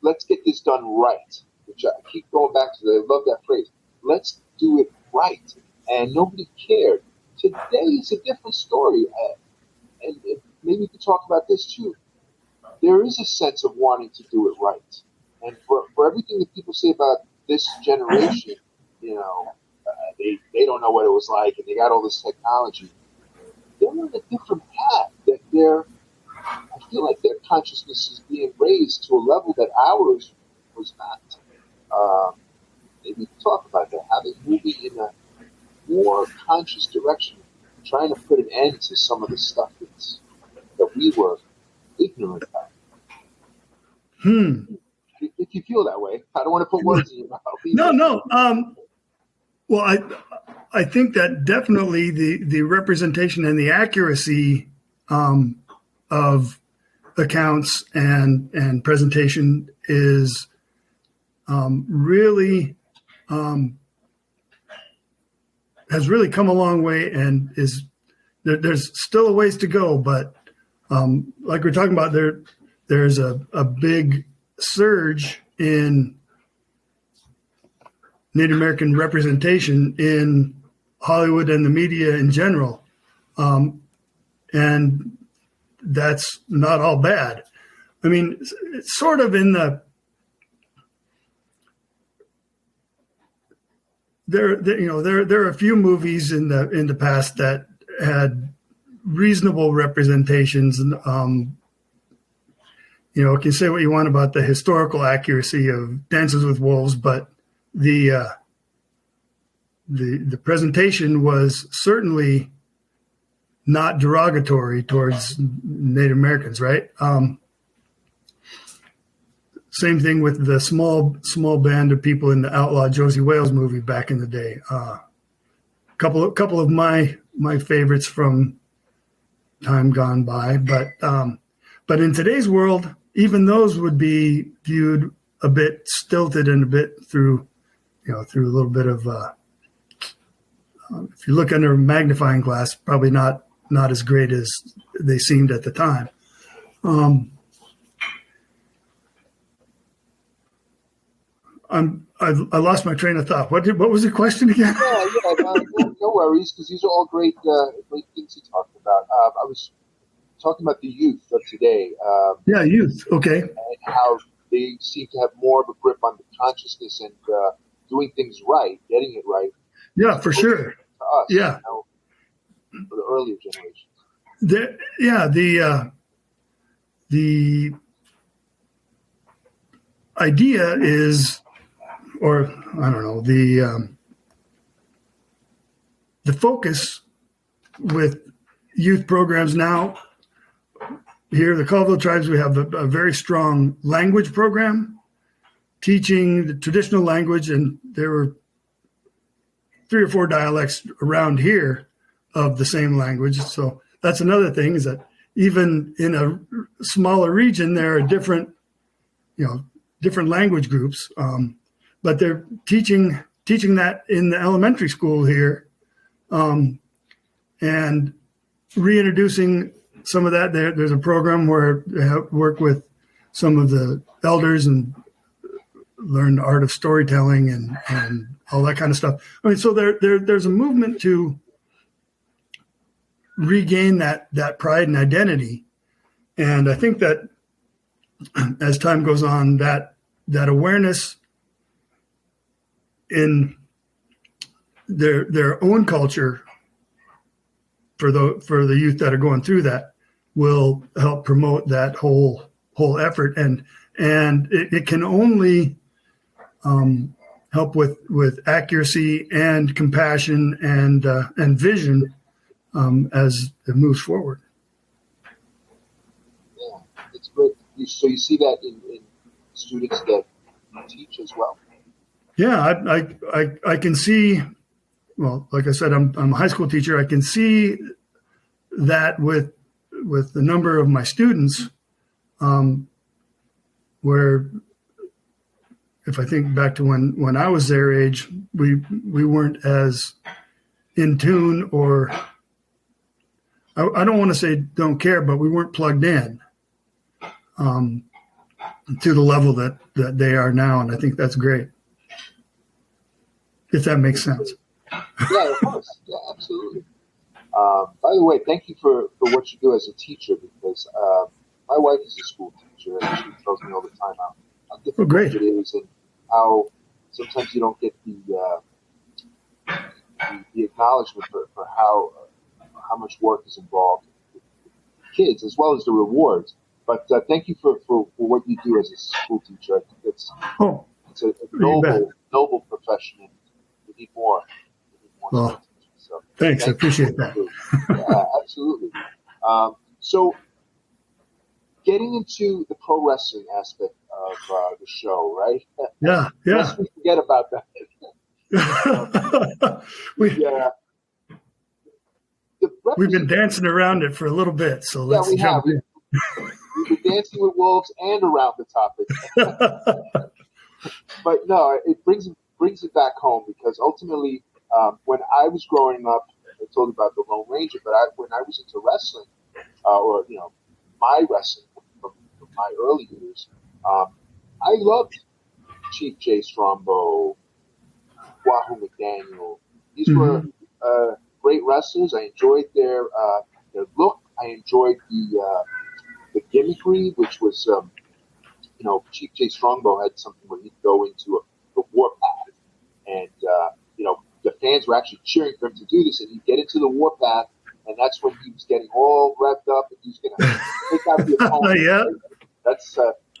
S3: let's get this done right, which I keep going back to. I love that phrase. Let's do it right. And nobody cared. Today is a different story. And maybe we could talk about this too. There is a sense of wanting to do it right. And for everything that people say about this generation, they don't know what it was like and they got all this technology. They're on a different path. I feel like their consciousness is being raised to a level that ours was not. Maybe we can talk about that, having moving in a more conscious direction, trying to put an end to some of the stuff that we were ignorant about. If you feel that way, I don't want to put words in your mouth.
S4: No. Well, I think that definitely the representation and the accuracy of accounts and presentation is really has really come a long way, and there's still a ways to go. But like we're talking about, there's a big surge in Native American representation in Hollywood and the media in general. And that's not all bad. I mean, it's sort of in there are a few movies in the past that had reasonable representations. And, you can say what you want about the historical accuracy of Dances with Wolves, but the presentation was certainly not derogatory towards Native Americans, right? Same thing with the small band of people in the outlaw Josie Wales movie back in the day. Couple of my favorites from time gone by, but in today's world, even those would be viewed a bit stilted and a bit through a little bit of if you look under a magnifying glass, probably not as great as they seemed at the time. I lost my train of thought. What was the question again?
S3: No worries, because these are all great things you talked about. I was talking about the youth of today.
S4: Youth. Okay.
S3: And how they seem to have more of a grip on the consciousness and doing things right, getting it right.
S4: Yeah, for sure.
S3: To us,
S4: yeah.
S3: For the earlier generations.
S4: The idea is, or I don't know, the focus with youth programs now. Here, the Colville Tribes, we have a very strong language program, teaching the traditional language, and there were 3 or 4 dialects around here of the same language. So that's another thing, is that even in a smaller region, there are different language groups, but they're teaching that in the elementary school here, and reintroducing some of that. There's a program where they work with some of the elders and learn the art of storytelling and all that kind of stuff. I mean, so there's a movement to regain that pride and identity. And I think that as time goes on, that awareness in their own culture for the youth that are going through that will help promote that whole effort. And it can only help with accuracy and compassion and vision as it moves forward.
S3: Yeah, it's great. So you see that in students that you teach as well?
S4: Yeah, I can see. Well, like I said, I'm a high school teacher. I can see that with the number of my students, where if I think back to when I was their age, we weren't as in tune, or I don't want to say don't care, but we weren't plugged in to the level that they are now, and I think that's great. If that makes sense.
S3: Yeah, of course. Yeah, absolutely. By the way, thank you for what you do as a teacher, because my wife is a school teacher, and she tells me all the time how difficult it is, and how sometimes you don't get the acknowledgement for how much work is involved with kids, as well as the rewards. But thank you for what you do as a school teacher. I think it's a noble profession, and we need more.
S4: Well, so, thanks. I appreciate that.
S3: Yeah, absolutely. So getting into the pro wrestling aspect of the show, right?
S4: Yeah.
S3: Lest we forget about that.
S4: We've been dancing around it for a little bit, so let's jump in.
S3: We've been dancing with wolves and around the topic. But no, it brings it back home, because ultimately When I was growing up, I told you about the Lone Ranger, but when I was into wrestling, or my wrestling from my early years, I loved Chief Jay Strongbow, Wahoo McDaniel. These were great wrestlers. I enjoyed their look. I enjoyed the gimmickry, which was Chief Jay Strongbow had something where he'd go into the warpath, and the fans were actually cheering for him to do this, and he'd get into the warpath, and that's when he was getting all revved up, and he was going to take out the opponent.
S4: Yeah.
S3: That's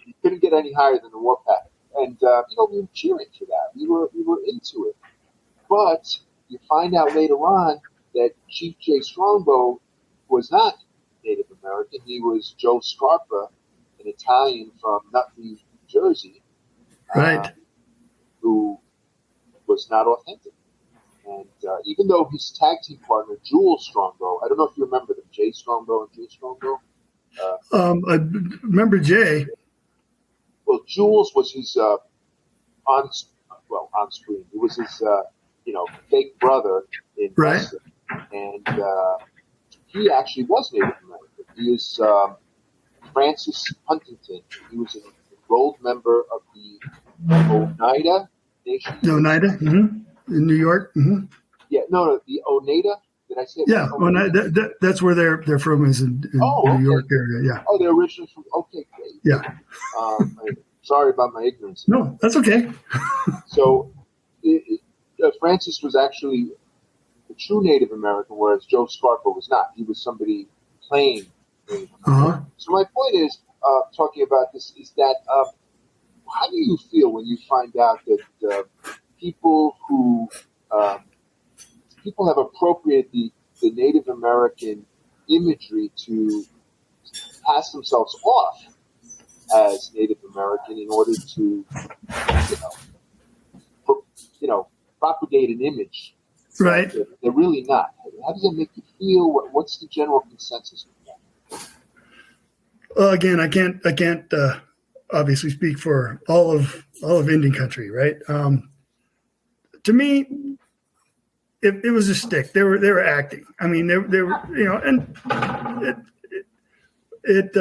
S3: you couldn't get any higher than the warpath, and we were cheering for that. We were into it, but you find out later on that Chief Jay Strongbow was not Native American. He was Joe Scarpa, an Italian from Nutley, New Jersey,
S4: Right.
S3: Who was not authentic. And even though his tag team partner, Jules Strongbow, I don't know if you remember them, Jay Strongbow and Jules Strongbow.
S4: I remember Jay.
S3: Well, Jules was his on screen. It was his fake brother in wrestling, and he actually was Native American. He is Francis Huntington. He was an enrolled member of the Oneida Nation.
S4: Oneida, in New York. Mm-hmm.
S3: Yeah, no, the Oneida. Did I say it?
S4: Yeah, Oneida. That's where they're from, is in New York area. Yeah.
S3: Oh, they're originally from. Okay, great.
S4: Yeah.
S3: Sorry about my ignorance.
S4: No, that's okay.
S3: So, Francis was actually a true Native American, whereas Joe Scarpa was not. He was somebody playing Native American. So my point is, talking about this, is that how do you feel when you find out that people have appropriated the Native American imagery to pass themselves off as Native American in order to, propagate an image,
S4: right?
S3: They're really not. How does that make you feel? What's the general consensus with that?
S4: Well, again, I can't obviously speak for all of Indian country, right? To me, it was a stick. They were acting. I mean, they were, and it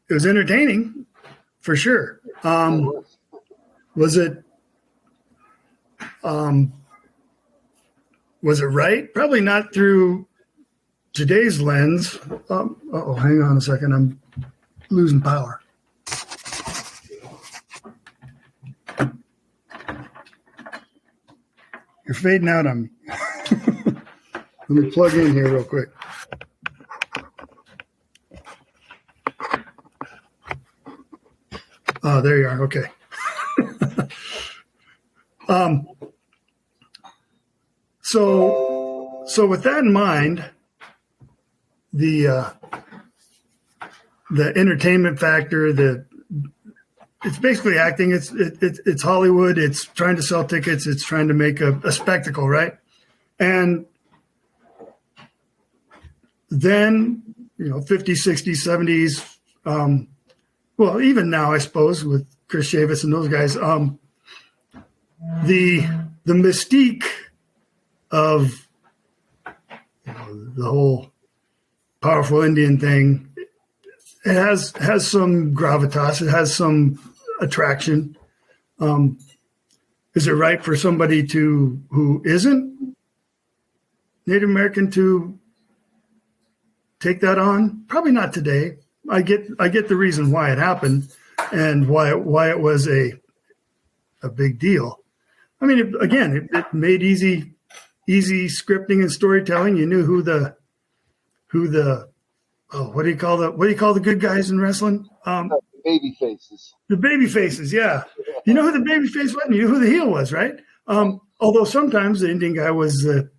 S4: was entertaining for sure. Was it right? Probably not through today's lens. Hang on a second. I'm losing power. You're fading out on me. Let me plug in here real quick. Oh, there you are. Okay. So with that in mind, the entertainment factor, it's basically acting. It's Hollywood. It's trying to sell tickets. It's trying to make a spectacle, right? And then 50s, 60s, 70s. Well, even now, I suppose, with Chris Chavis and those guys, the mystique of the whole powerful Indian thing, it has some gravitas. It has some attraction. Is it right for somebody who isn't Native American to take that on? Probably not today. I get the reason why it happened and why it was a big deal. I mean, it made easy scripting and storytelling. You knew who the what do you call the good guys in wrestling?
S3: Baby faces.
S4: The baby faces, yeah. You know who the baby face was, and you know who the heel was, right? Although sometimes the Indian guy was the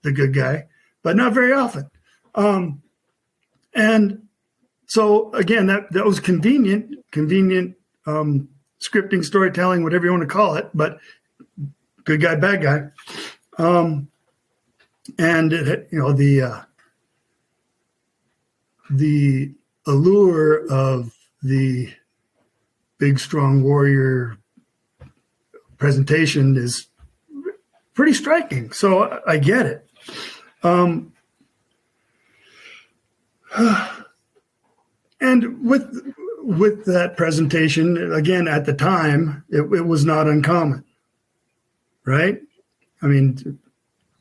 S4: good guy, but not very often. And so again, that was convenient scripting, storytelling, whatever you want to call it, but good guy, bad guy. And it, the allure of the big, strong warrior presentation is pretty striking. So I get it. And with that presentation, again, at the time, it was not uncommon, right? I mean,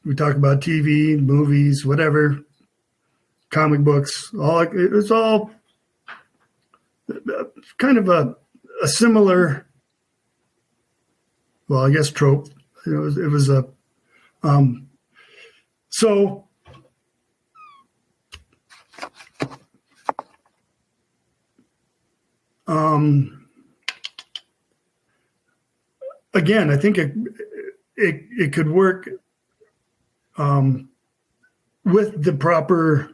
S4: we talk about TV, movies, whatever, comic books, it was all kind of a similar, well, I guess trope. It was a so. Again, I think it could work with the proper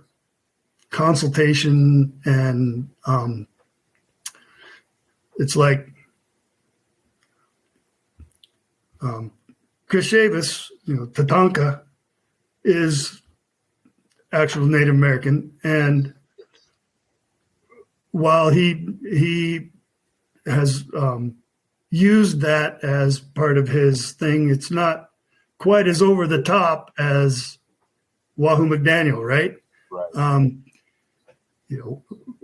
S4: consultation, and it's like Chris Chavis, Tatanka is actual Native American, and while he has used that as part of his thing, it's not quite as over the top as Wahoo McDaniel, right?
S3: Right.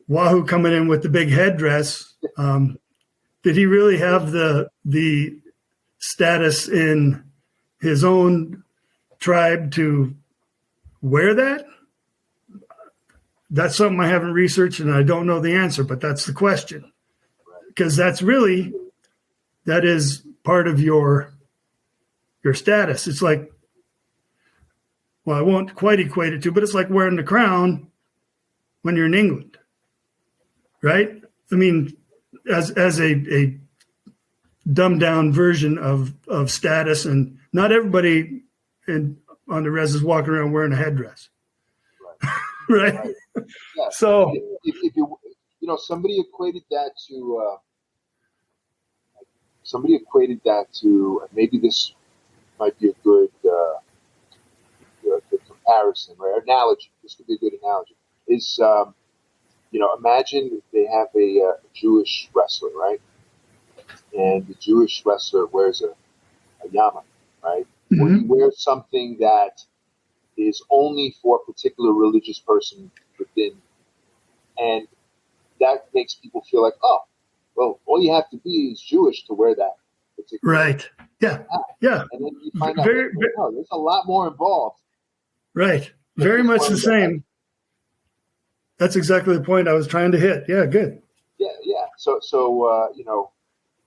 S4: Wahoo coming in with the big headdress. Did he really have the status in his own tribe to wear that? That's something I haven't researched, and I don't know the answer, but that's the question. Because that is part of your status. It's like, well, I won't quite equate it to, but it's like wearing the crown when you're in England, right? I mean, as a dumbed down version of status, and not everybody on the res is walking around wearing a headdress, right?
S3: Right. Yeah.
S4: So
S3: if you somebody equated that to maybe this might be a good comparison, right? Analogy. This could be a good analogy. Is imagine they have a Jewish wrestler, right? And the Jewish wrestler wears a yarmulke, right?
S4: Mm-hmm.
S3: Or he wears something that is only for a particular religious person within, and that makes people feel like, oh, well, all you have to be is Jewish to wear that particular.
S4: Right. Yeah. Yeah.
S3: And then you find out there's a lot more involved.
S4: Right. Very much the same. That's exactly the point I was trying to hit. Yeah, good.
S3: Yeah. So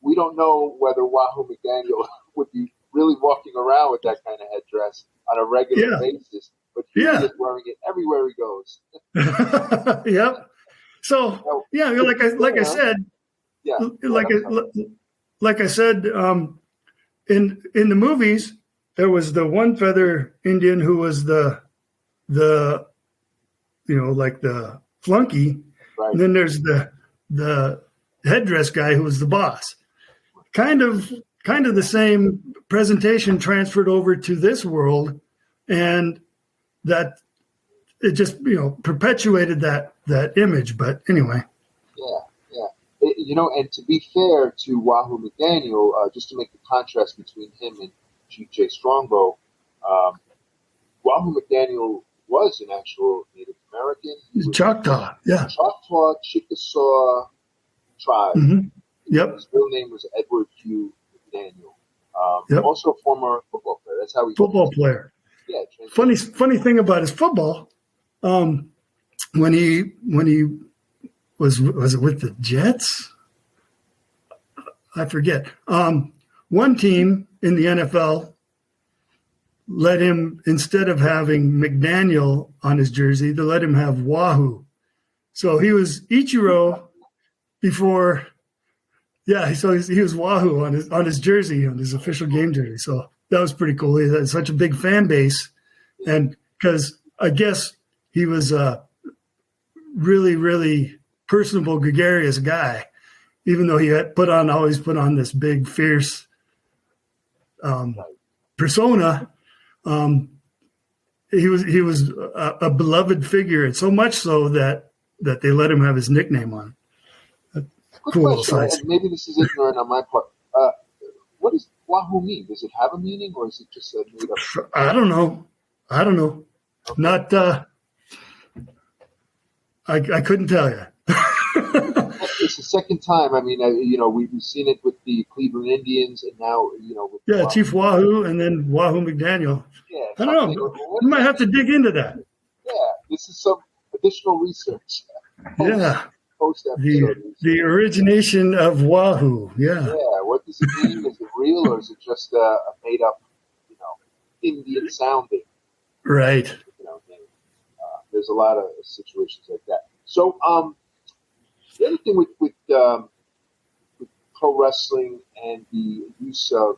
S3: we don't know whether Wahoo McDaniel would be really walking around with that kind of headdress on a regular basis, but he is wearing it everywhere he goes.
S4: Yep. So like I said, in the movies, there was the one feather Indian who was the flunky, right. And then there's the headdress guy who was the boss. Kind of the same presentation transferred over to this world, and that it just perpetuated that image. But anyway.
S3: Yeah. And to be fair to Wahoo McDaniel, just to make the contrast between him and Chief Jay Strongbow, Wahoo McDaniel was an actual Native American.
S4: He's Choctaw, yeah.
S3: Choctaw Chickasaw tribe.
S4: Mm-hmm. Yep.
S3: His real name was Edward Hugh McDaniel.
S4: Yep.
S3: Also a former football player. That's how he
S4: football player.
S3: Yeah.
S4: Funny thing about his football, when he was it with the Jets? I forget. One team in the NFL let him, instead of having McDaniel on his jersey, they let him have Wahoo. So he was Ichiro before. Yeah, so he was Wahoo on his jersey, on his official game jersey. So that was pretty cool. He had such a big fan base, and because I guess he was a really, really personable, gregarious guy, even though he had always put on this big, fierce persona. He was a beloved figure, and so much so that they let him have his nickname on.
S3: Cool question, and maybe this is ignorant on my part. what does Wahoo mean? Does it have a meaning, or is it just a made up?
S4: I don't know.
S3: Okay.
S4: Not. I couldn't tell you.
S3: It's the second time. I mean, we've seen it with the Cleveland Indians, and now, with
S4: Yeah, Chief Wahoo, and then Wahoo McDaniel.
S3: Yeah,
S4: I don't know. You might have to dig into that.
S3: Yeah, this is some additional research.
S4: Yeah.
S3: Post episode.
S4: The origination of Wahoo. Yeah.
S3: Yeah. What does it mean? Is it real, or is it just a made up, Indian sounding?
S4: Right.
S3: Name? There's a lot of situations like that. So, the other thing with pro wrestling and the use of,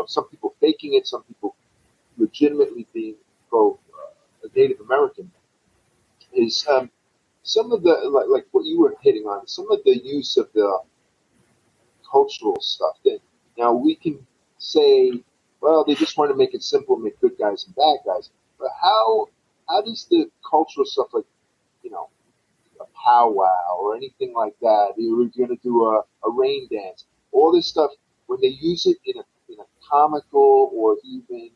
S3: some people faking it, some people legitimately being pro Native American, is some of the, like what you were hitting on, some of the use of the cultural stuff. That now we can say, well, they just want to make it simple, make good guys and bad guys. But how does the cultural stuff, like, a powwow or anything like that, you're going to do a rain dance, all this stuff, when they use it in a comical or even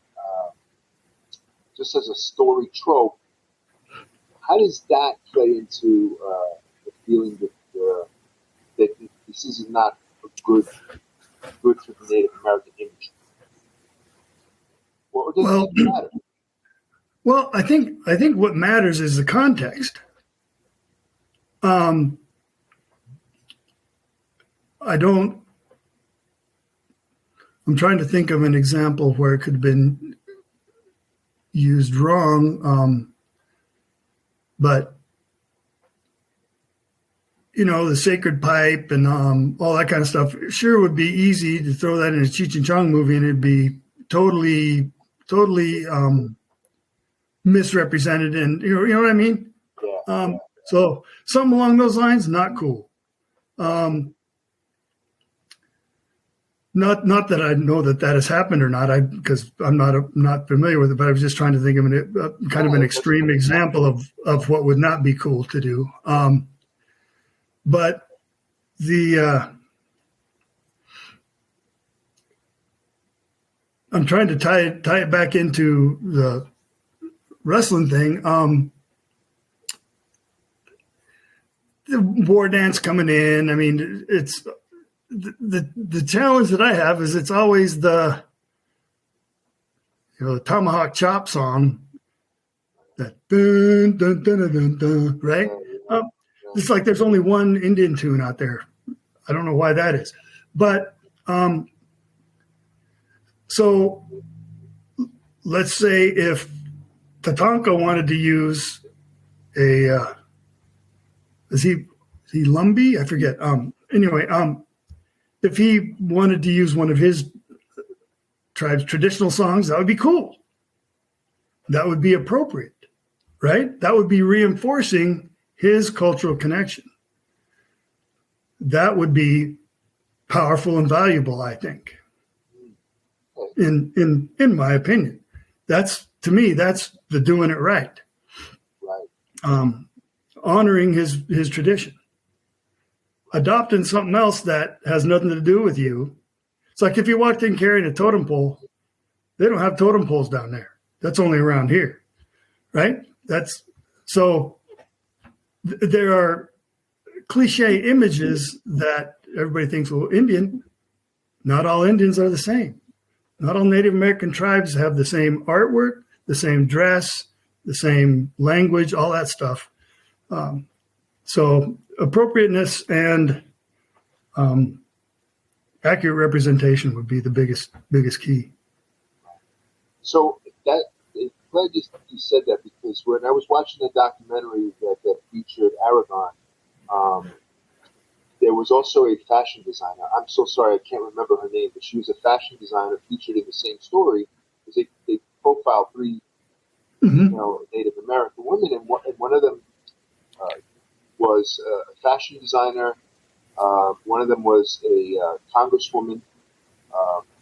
S3: just as a story trope, how does that play into the feeling that this is not a good for the Native American image? Or does it even matter?
S4: Well, I think what matters is the context. I'm trying to think of an example where it could have been used wrong. But, the sacred pipe and all that kind of stuff, sure would be easy to throw that in a Cheech and Chong movie and it'd be totally misrepresented. And, you know what I mean?
S3: Yeah.
S4: So something along those lines, not cool. Not that I know that has happened or not, because I'm not familiar with it. But I was just trying to think of an extreme example of what would not be cool to do. But I'm trying to tie it back into the wrestling thing. The war dance coming in. I mean, it's the challenge that I have is it's always the tomahawk chop song, that dun dun dun dun dun, right? It's like there's only one Indian tune out there. I don't know why that is, but so let's say if Tatanka wanted to use is he Lumbee? I forget. Anyway, if he wanted to use one of his tribe's traditional songs, that would be cool. That would be appropriate, right? That would be reinforcing his cultural connection. That would be powerful and valuable, I think. In my opinion, to me that's the doing it right.
S3: Right.
S4: Honoring his tradition. Adopting something else that has nothing to do with you. It's like if you walked in carrying a totem pole, they don't have totem poles down there. That's only around here, right? There are cliche images that everybody thinks, well, Indian, not all Indians are the same. Not all Native American tribes have the same artwork, the same dress, the same language, all that stuff. So appropriateness and accurate representation would be the biggest key.
S3: So glad you said that, because when I was watching the documentary that featured Aragon, there was also a fashion designer. I'm so sorry, I can't remember her name, but she was a fashion designer featured in the same story, because they profiled three, Native American women, and one of them was a fashion designer. One of them was a congresswoman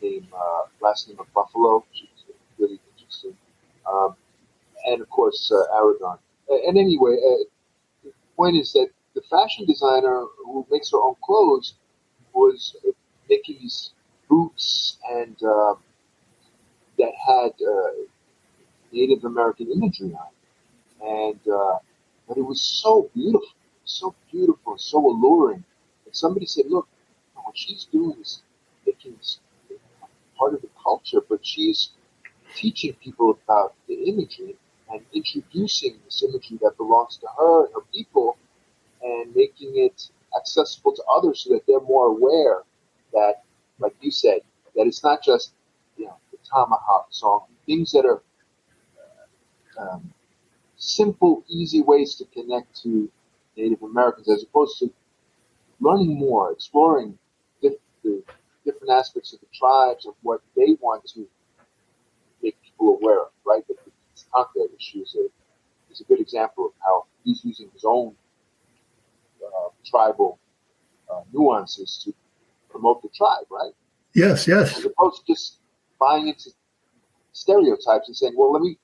S3: named last name of Buffalo. She was really interesting. And of course, Aragon. And anyway, the point is that the fashion designer who makes her own clothes was making these boots and that had Native American imagery on it. And but it was so beautiful, so alluring. And somebody said, look, what she's doing is making this part of the culture, but she's teaching people about the imagery and introducing this imagery that belongs to her and her people and making it accessible to others so that they're more aware that, like you said, that it's not just, the tomahawk song, things that are simple, easy ways to connect to Native Americans as opposed to learning more, exploring the different aspects of the tribes and what they want to make people aware of, right? The Tonka issue is a good example of how he's using his own tribal nuances to promote the tribe, right?
S4: Yes.
S3: As opposed to just buying into stereotypes and saying, well, let me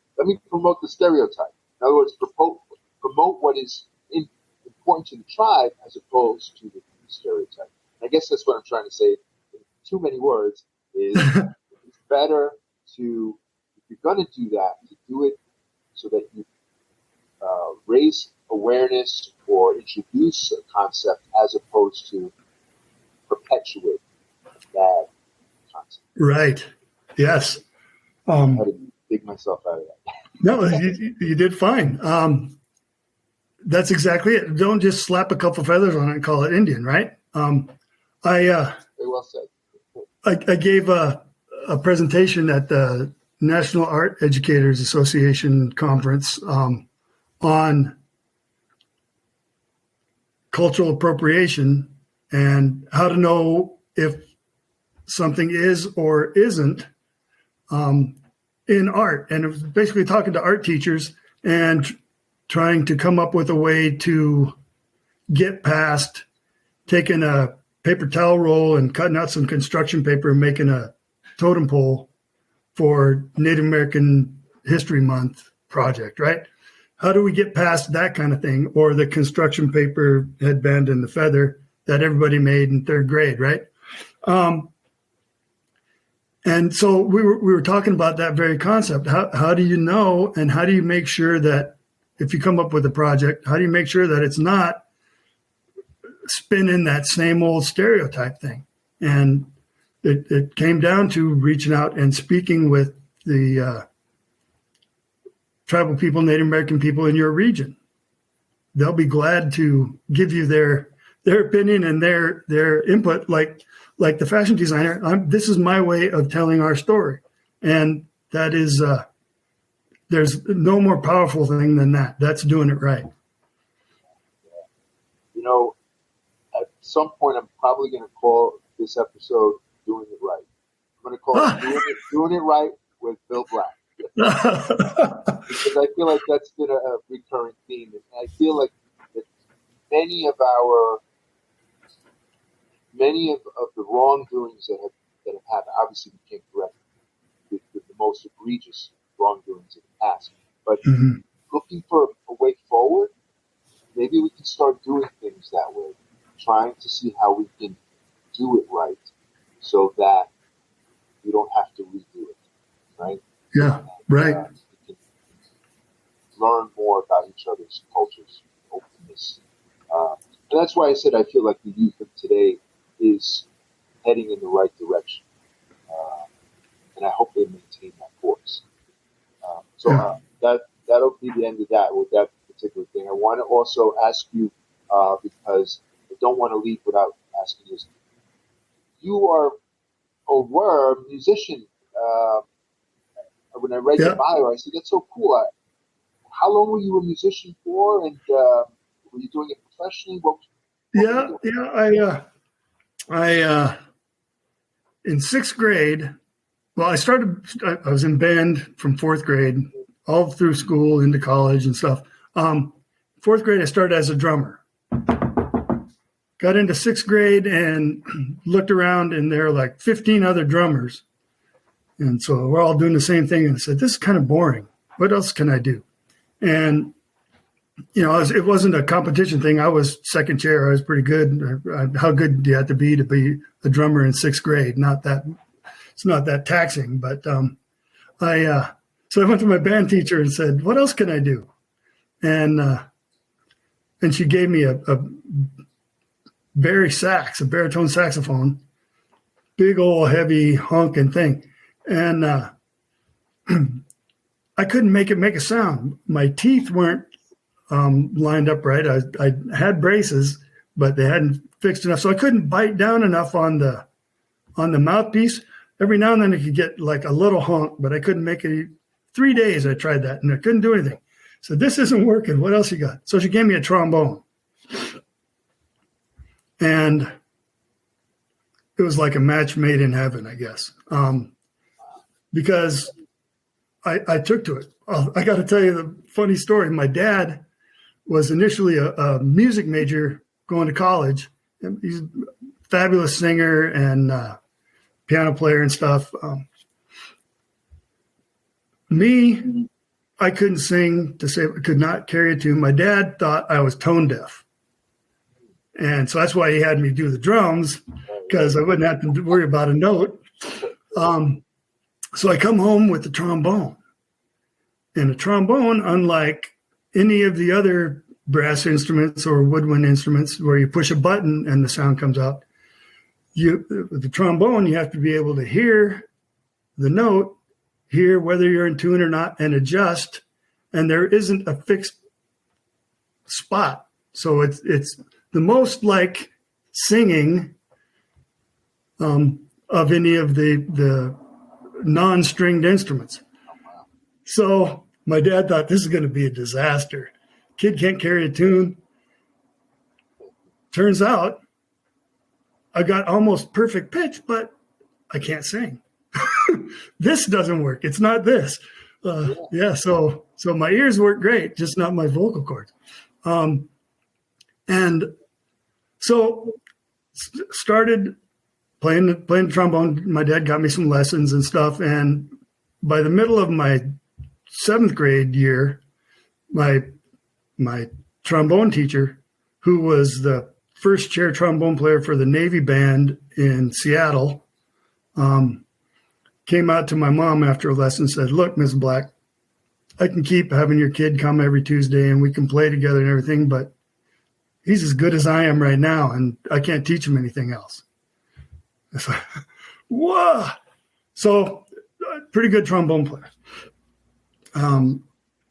S3: promote the stereotype. In other words, promote what is important to the tribe as opposed to the stereotype. And I guess that's what I'm trying to say in too many words is it's better to, if you're going to do that, to do it so that you raise awareness or introduce a concept as opposed to perpetuate that concept.
S4: Right. Yes.
S3: I had to dig myself out of that.
S4: No, you did fine. That's exactly it. Don't just slap a couple feathers on it and call it Indian, right?
S3: Very well said.
S4: I gave a presentation at the National Art Educators Association conference on cultural appropriation and how to know if something is or isn't in art. And it was basically talking to art teachers and trying to come up with a way to get past taking a paper towel roll and cutting out some construction paper and making a totem pole for Native American History Month project, right? How do we get past that kind of thing? Or the construction paper headband and the feather that everybody made in third grade, right? And so we were talking about that very concept. How do you know, and how do you make sure that if you come up with a project, how do you make sure that it's not spinning that same old stereotype thing? And it came down to reaching out and speaking with the tribal people, Native American people in your region. They'll be glad to give you their opinion and their input, like the fashion designer. This is my way of telling our story. And that is, there's no more powerful thing than that. That's doing it right.
S3: At some point, I'm probably going to call this episode Doing It Right. I'm going to call it Doing It Right with Bill Black. Because I feel like that's been a recurring theme. And I feel like that many of the wrongdoings that have happened, obviously we can't correct with the most egregious wrongdoings of the past. But looking for a way forward, maybe we can start doing things that way, trying to see how we can do it right so that we don't have to redo it, right?
S4: Yeah, right.
S3: We can learn more about each other's cultures, openness. And that's why I said I feel like the youth of today is heading in the right direction. And I hope they maintain that course. That'll be the end of that with that particular thing. I want to also ask you, because I don't want to leave without asking you, you are or were a musician. When I read your bio, I said, that's so cool. How long were you a musician for? And were you doing it professionally?
S4: I in sixth grade, well, I was in band from fourth grade all through school into college and stuff. Fourth grade, I started as a drummer. Got into sixth grade and looked around, and there are like 15 other drummers. And so we're all doing the same thing. And I said, this is kind of boring. What else can I do? And it wasn't a competition thing. I was second chair. I was pretty good. How good do you have to be a drummer in sixth grade? It's not that taxing, but so I went to my band teacher and said, what else can I do? And she gave me a baritone saxophone, big old heavy honking thing. And I couldn't make it make a sound. My teeth weren't lined up right. I had braces, but they hadn't fixed enough. So I couldn't bite down enough on the mouthpiece. Every now and then I could get like a little honk, but I couldn't make it. 3 days I tried that and I couldn't do anything. So this isn't working. What else you got? So she gave me a trombone. And it was like a match made in heaven, I guess. Because I took to it. I got to tell you the funny story. My dad was initially a music major going to college. He's a fabulous singer and piano player and stuff. I couldn't sing to save, could not carry a tune. My dad thought I was tone deaf. And so that's why he had me do the drums, because I wouldn't have to worry about a note. So I come home with the trombone. And a trombone, unlike any of the other brass instruments or woodwind instruments where you push a button and the sound comes out, with the trombone, you have to be able to hear the note, hear whether you're in tune or not, and adjust. And there isn't a fixed spot. So it's the most like singing of any of the non-stringed instruments. So my dad thought this is going to be a disaster. Kid can't carry a tune. Turns out I got almost perfect pitch, but I can't sing. This doesn't work. It's not this. So my ears work great, just not my vocal cords. And so started playing the trombone. My dad got me some lessons and stuff. And by the middle of my 7th grade year, my trombone teacher, who was the first chair trombone player for the Navy band in Seattle, came out to my mom after a lesson and said, look, Ms. Black, I can keep having your kid come every Tuesday and we can play together and everything, but he's as good as I am right now and I can't teach him anything else. It's like, whoa. So pretty good trombone player.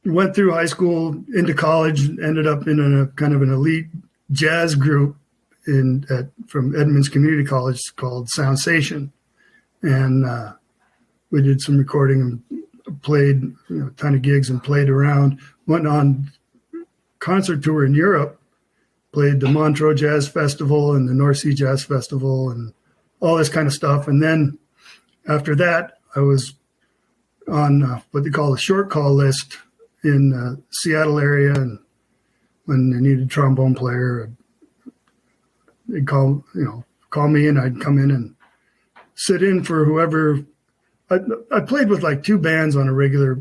S4: Went through high school, into college, ended up in a kind of an elite jazz group from Edmonds Community College called Soundsation. And we did some recording and played a ton of gigs and played around. Went on concert tour in Europe, played the Montreux Jazz Festival and the North Sea Jazz Festival and all this kind of stuff. And then after that, I was on what they call the short call list in the Seattle area. And when they needed a trombone player, they'd call me and I'd come in and sit in for whoever. I played with like 2 bands on a regular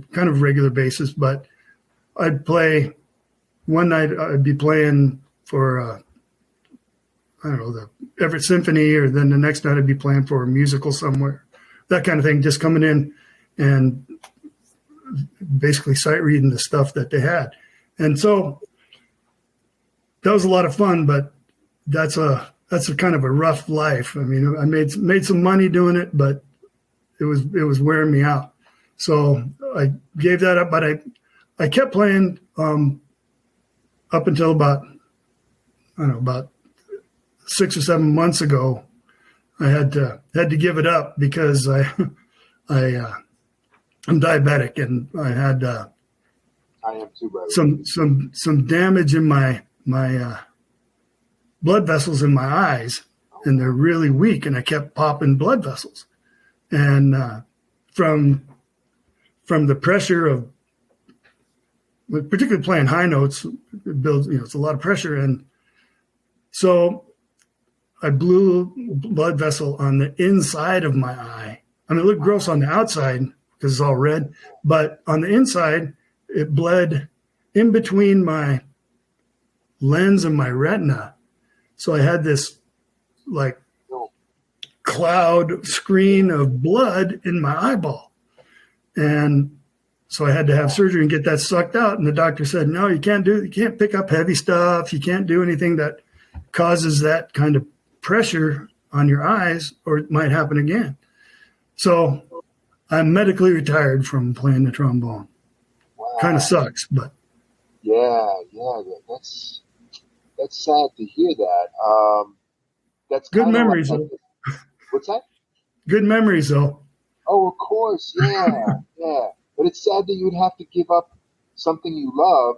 S4: basis, but I'd play one night. I'd be playing for, the Everett Symphony, or then the next night I'd be playing for a musical somewhere, that kind of thing, just coming in and basically sight reading the stuff that they had. And so that was a lot of fun, but that's a kind of a rough life. I mean, I made some money doing it, but it was wearing me out. So I gave that up, but I kept playing up until about 6 or 7 months ago. I had to give it up because I'm diabetic and I had
S3: I am too, brother.
S4: some damage in my blood vessels in my eyes, and they're really weak, and I kept popping blood vessels. And from the pressure of particularly playing high notes, it builds, it's a lot of pressure. And so I blew a blood vessel on the inside of my eye. I mean, it looked gross on the outside because it's all red, but on the inside, it bled in between my lens of my retina. So I had this like cloud screen of blood in my eyeball. And so I had to have surgery and get that sucked out. And the doctor said, no, you can't pick up heavy stuff. You can't do anything that causes that kind of pressure on your eyes, or it might happen again. So I'm medically retired from playing the trombone.
S3: Wow.
S4: Kind of sucks, but.
S3: Yeah. That's sad to hear that. That's
S4: good memories.
S3: Like, what's that?
S4: Good memories, though.
S3: Oh, of course. Yeah. Yeah. But it's sad that you would have to give up something you love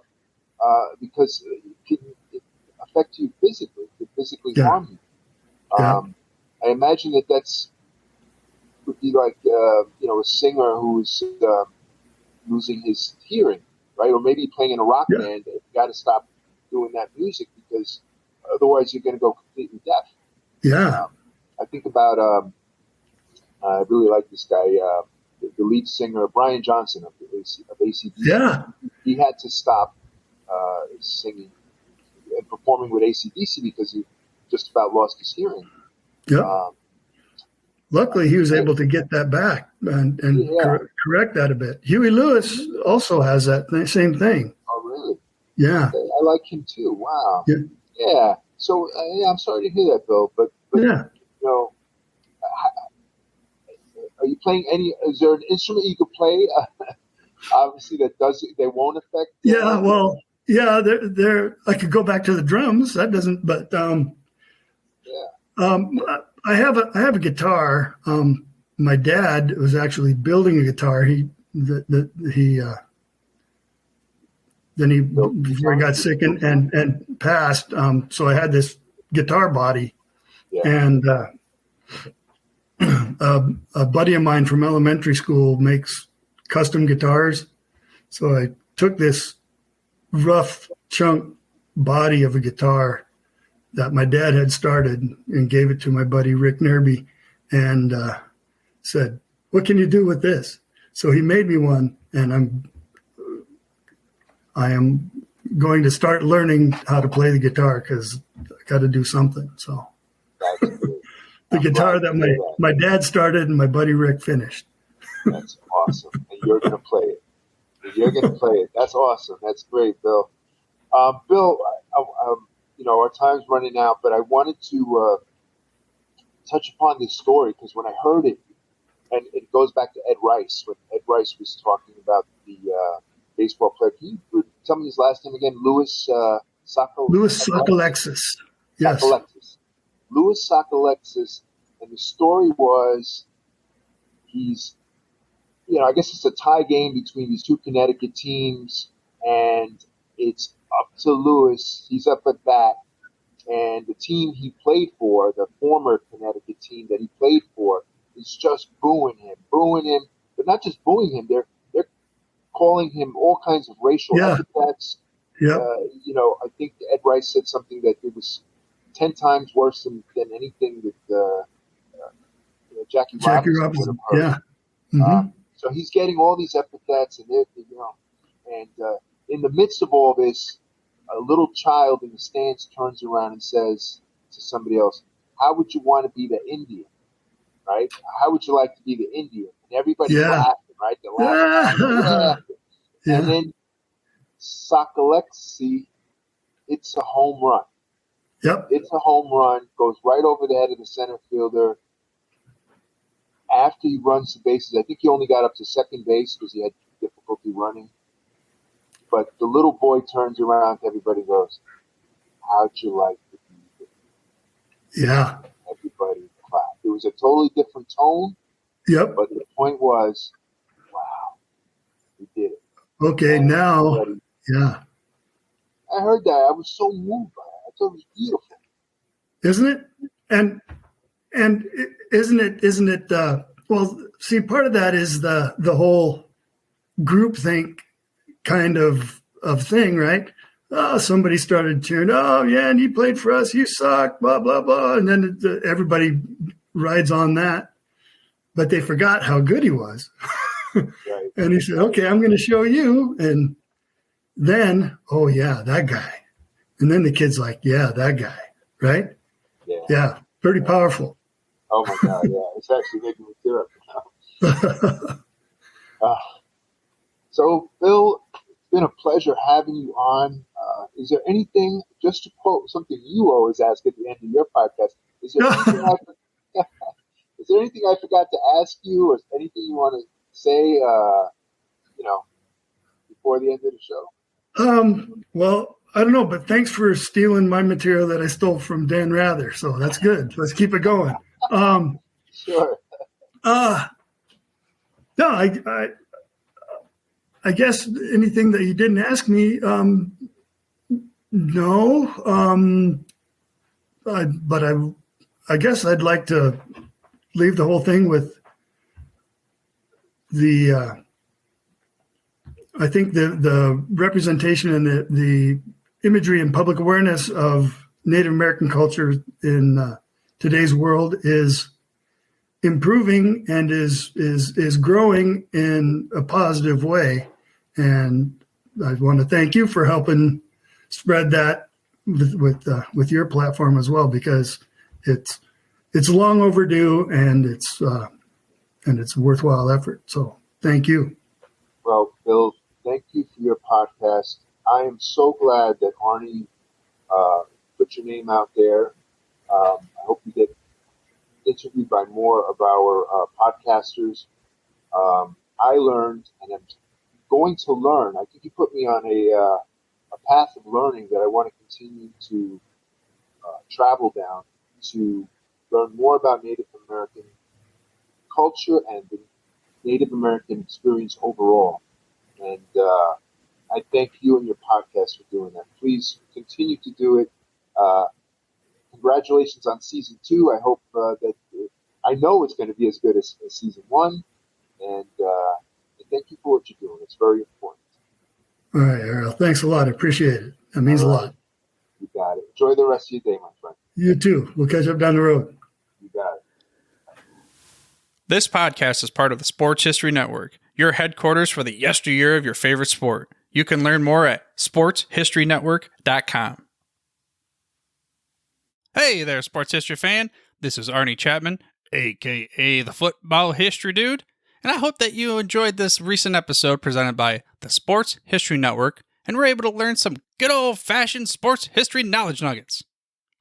S3: because it can affect you physically. It could physically harm you. I imagine that's would be like a singer who's losing his hearing, right? Or maybe playing in a rock band. You got to stop doing that music because otherwise you're going to go completely deaf.
S4: Yeah.
S3: I think about I really like this guy, the lead singer Brian Johnson of AC/DC.
S4: Yeah.
S3: He had to stop singing and performing with AC/DC because he just about lost his hearing.
S4: Yeah. Luckily, he was able to get that back and correct that a bit. Huey Lewis also has that same thing.
S3: Oh, really?
S4: Yeah.
S3: Okay. I like him too. Wow.
S4: Yeah.
S3: Yeah. So, I'm sorry to hear that, Bill. But are you playing any? Is there an instrument you could play? Obviously, they won't affect.
S4: Yeah. Well. Yeah. I could go back to the drums. That doesn't. But I have a guitar. My dad was actually building a guitar. Before he got sick and passed. So I had this guitar body, and a buddy of mine from elementary school makes custom guitars. So I took this rough chunk body of a guitar that my dad had started and gave it to my buddy Rick Nerby and said, what can you do with this? So he made me one, and I am going to start learning how to play the guitar because I got to do something. So the guitar that my dad started and my buddy Rick finished.
S3: That's awesome. And you're going to play it. That's awesome. That's great, Bill. Bill, our time's running out, but I wanted to touch upon this story because when I heard it, and it goes back to Ed Rice, when Ed Rice was talking about the baseball player. Can you tell me his last name again? Louis Sockalexis.
S4: Yes.
S3: Sockalexis. Louis Sockalexis, and the story was he's, I guess it's a tie game between these two Connecticut teams, and it's up to Louis. He's up at bat, and the team he played for, the former Connecticut team that he played for, is just booing him, but not just booing him. They're calling him all kinds of racial epithets.
S4: Yeah.
S3: I think Ed Rice said something that it was 10 times worse than anything that Jackie Robinson would have heard.
S4: Yeah. Mm-hmm.
S3: So he's getting all these epithets, and in the midst of all this, a little child in the stands turns around and says to somebody else, "How would you want to be the Indian? Right? How would you like to be the Indian?" And everybody's laughing, right? They're laughing. Yeah. And then Sockalexi, it's a home run.
S4: Yep.
S3: It's a home run, goes right over the head of the center fielder. After he runs the bases, I think he only got up to second base because he had difficulty running. But the little boy turns around to everybody and goes, "How'd you like to be the Indian?"
S4: Yeah.
S3: Everybody clapped. It was a totally different tone.
S4: Yep.
S3: But the point was, wow, we did it.
S4: Okay, now, yeah.
S3: I heard that. I was so moved by it. I thought it was beautiful.
S4: Isn't it? And isn't it, well, see, part of that is the whole groupthink kind of thing, right? Oh, somebody started cheering, "Oh, yeah, and he played for us, you suck, blah, blah, blah." And then everybody rides on that. But they forgot how good he was.
S3: Right.
S4: And he said, "Okay, I'm going to show you." And then, oh, yeah, that guy. And then the kid's like, yeah, that guy, right? Yeah, pretty powerful.
S3: Oh my God, yeah. It's actually making me tear up now. So, Bill, it's been a pleasure having you on. Is there anything, just to quote something you always ask at the end of your podcast, is there anything I forgot to ask you, or anything you want to say, before the end of the show?
S4: Well, I don't know, but thanks for stealing my material that I stole from Dan Rather. So that's good. Let's keep it going.
S3: Sure.
S4: No, I guess anything that you didn't ask me, no. But I guess I'd like to leave the whole thing with I think the representation and the imagery and public awareness of Native American culture in today's world is improving and is growing in a positive way. And I want to thank you for helping spread that with your platform as well, because it's long overdue and it's a worthwhile effort. So thank you.
S3: Well, Bill, thank you for your podcast. I am so glad that Arnie put your name out there. I hope you get interviewed by more of our podcasters. I learned, and I'm going to learn. I think you put me on a path of learning that I want to continue to travel down, to learn more about Native American culture and the Native American experience overall. And I thank you and your podcast for doing that. Please continue to do it. Congratulations on season 2. I hope I know it's going to be as good as season 1. And thank you for what you're doing. It's very important.
S4: All right, Ariel. Thanks a lot. I appreciate it. That means a lot.
S3: You got it. Enjoy the rest of your day, my friend.
S4: You too. We'll catch up down the road.
S3: You got it.
S2: This podcast is part of the Sports History Network, your headquarters for the yesteryear of your favorite sport. You can learn more at sportshistorynetwork.com. Hey there, sports history fan. This is Arnie Chapman, a.k.a. the Football History Dude, and I hope that you enjoyed this recent episode presented by the Sports History Network and were able to learn some good old-fashioned sports history knowledge nuggets.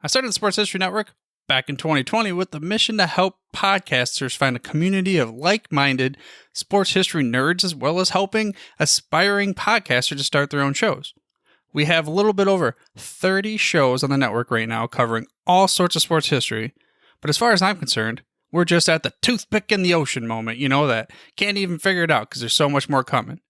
S2: I started the Sports History Network back in 2020 with the mission to help podcasters find a community of like-minded sports history nerds, as well as helping aspiring podcasters to start their own shows. We have a little bit over 30 shows on the network right now covering all sorts of sports history, but as far as I'm concerned, we're just at the toothpick in the ocean moment, that can't even figure it out because there's so much more coming.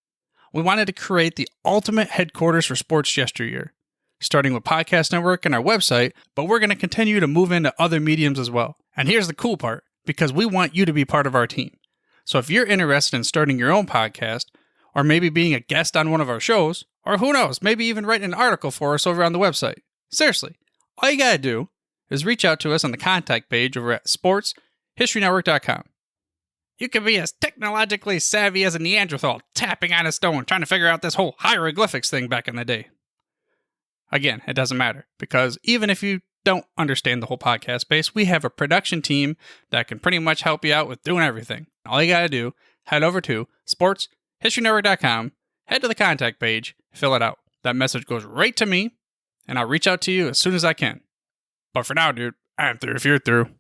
S2: We wanted to create the ultimate headquarters for sports yesteryear, starting with Podcast Network and our website, but we're going to continue to move into other mediums as well. And here's the cool part, because we want you to be part of our team. So if you're interested in starting your own podcast, or maybe being a guest on one of our shows, or who knows, maybe even writing an article for us over on the website. Seriously, all you gotta do is reach out to us on the contact page over at sportshistorynetwork.com. You can be as technologically savvy as a Neanderthal tapping on a stone trying to figure out this whole hieroglyphics thing back in the day. Again, it doesn't matter, because even if you don't understand the whole podcast space, we have a production team that can pretty much help you out with doing everything. All you gotta do, head over to sportshistorynetwork.com, head to the contact page, fill it out. That message goes right to me, and I'll reach out to you as soon as I can. But for now, dude, I'm through if you're through.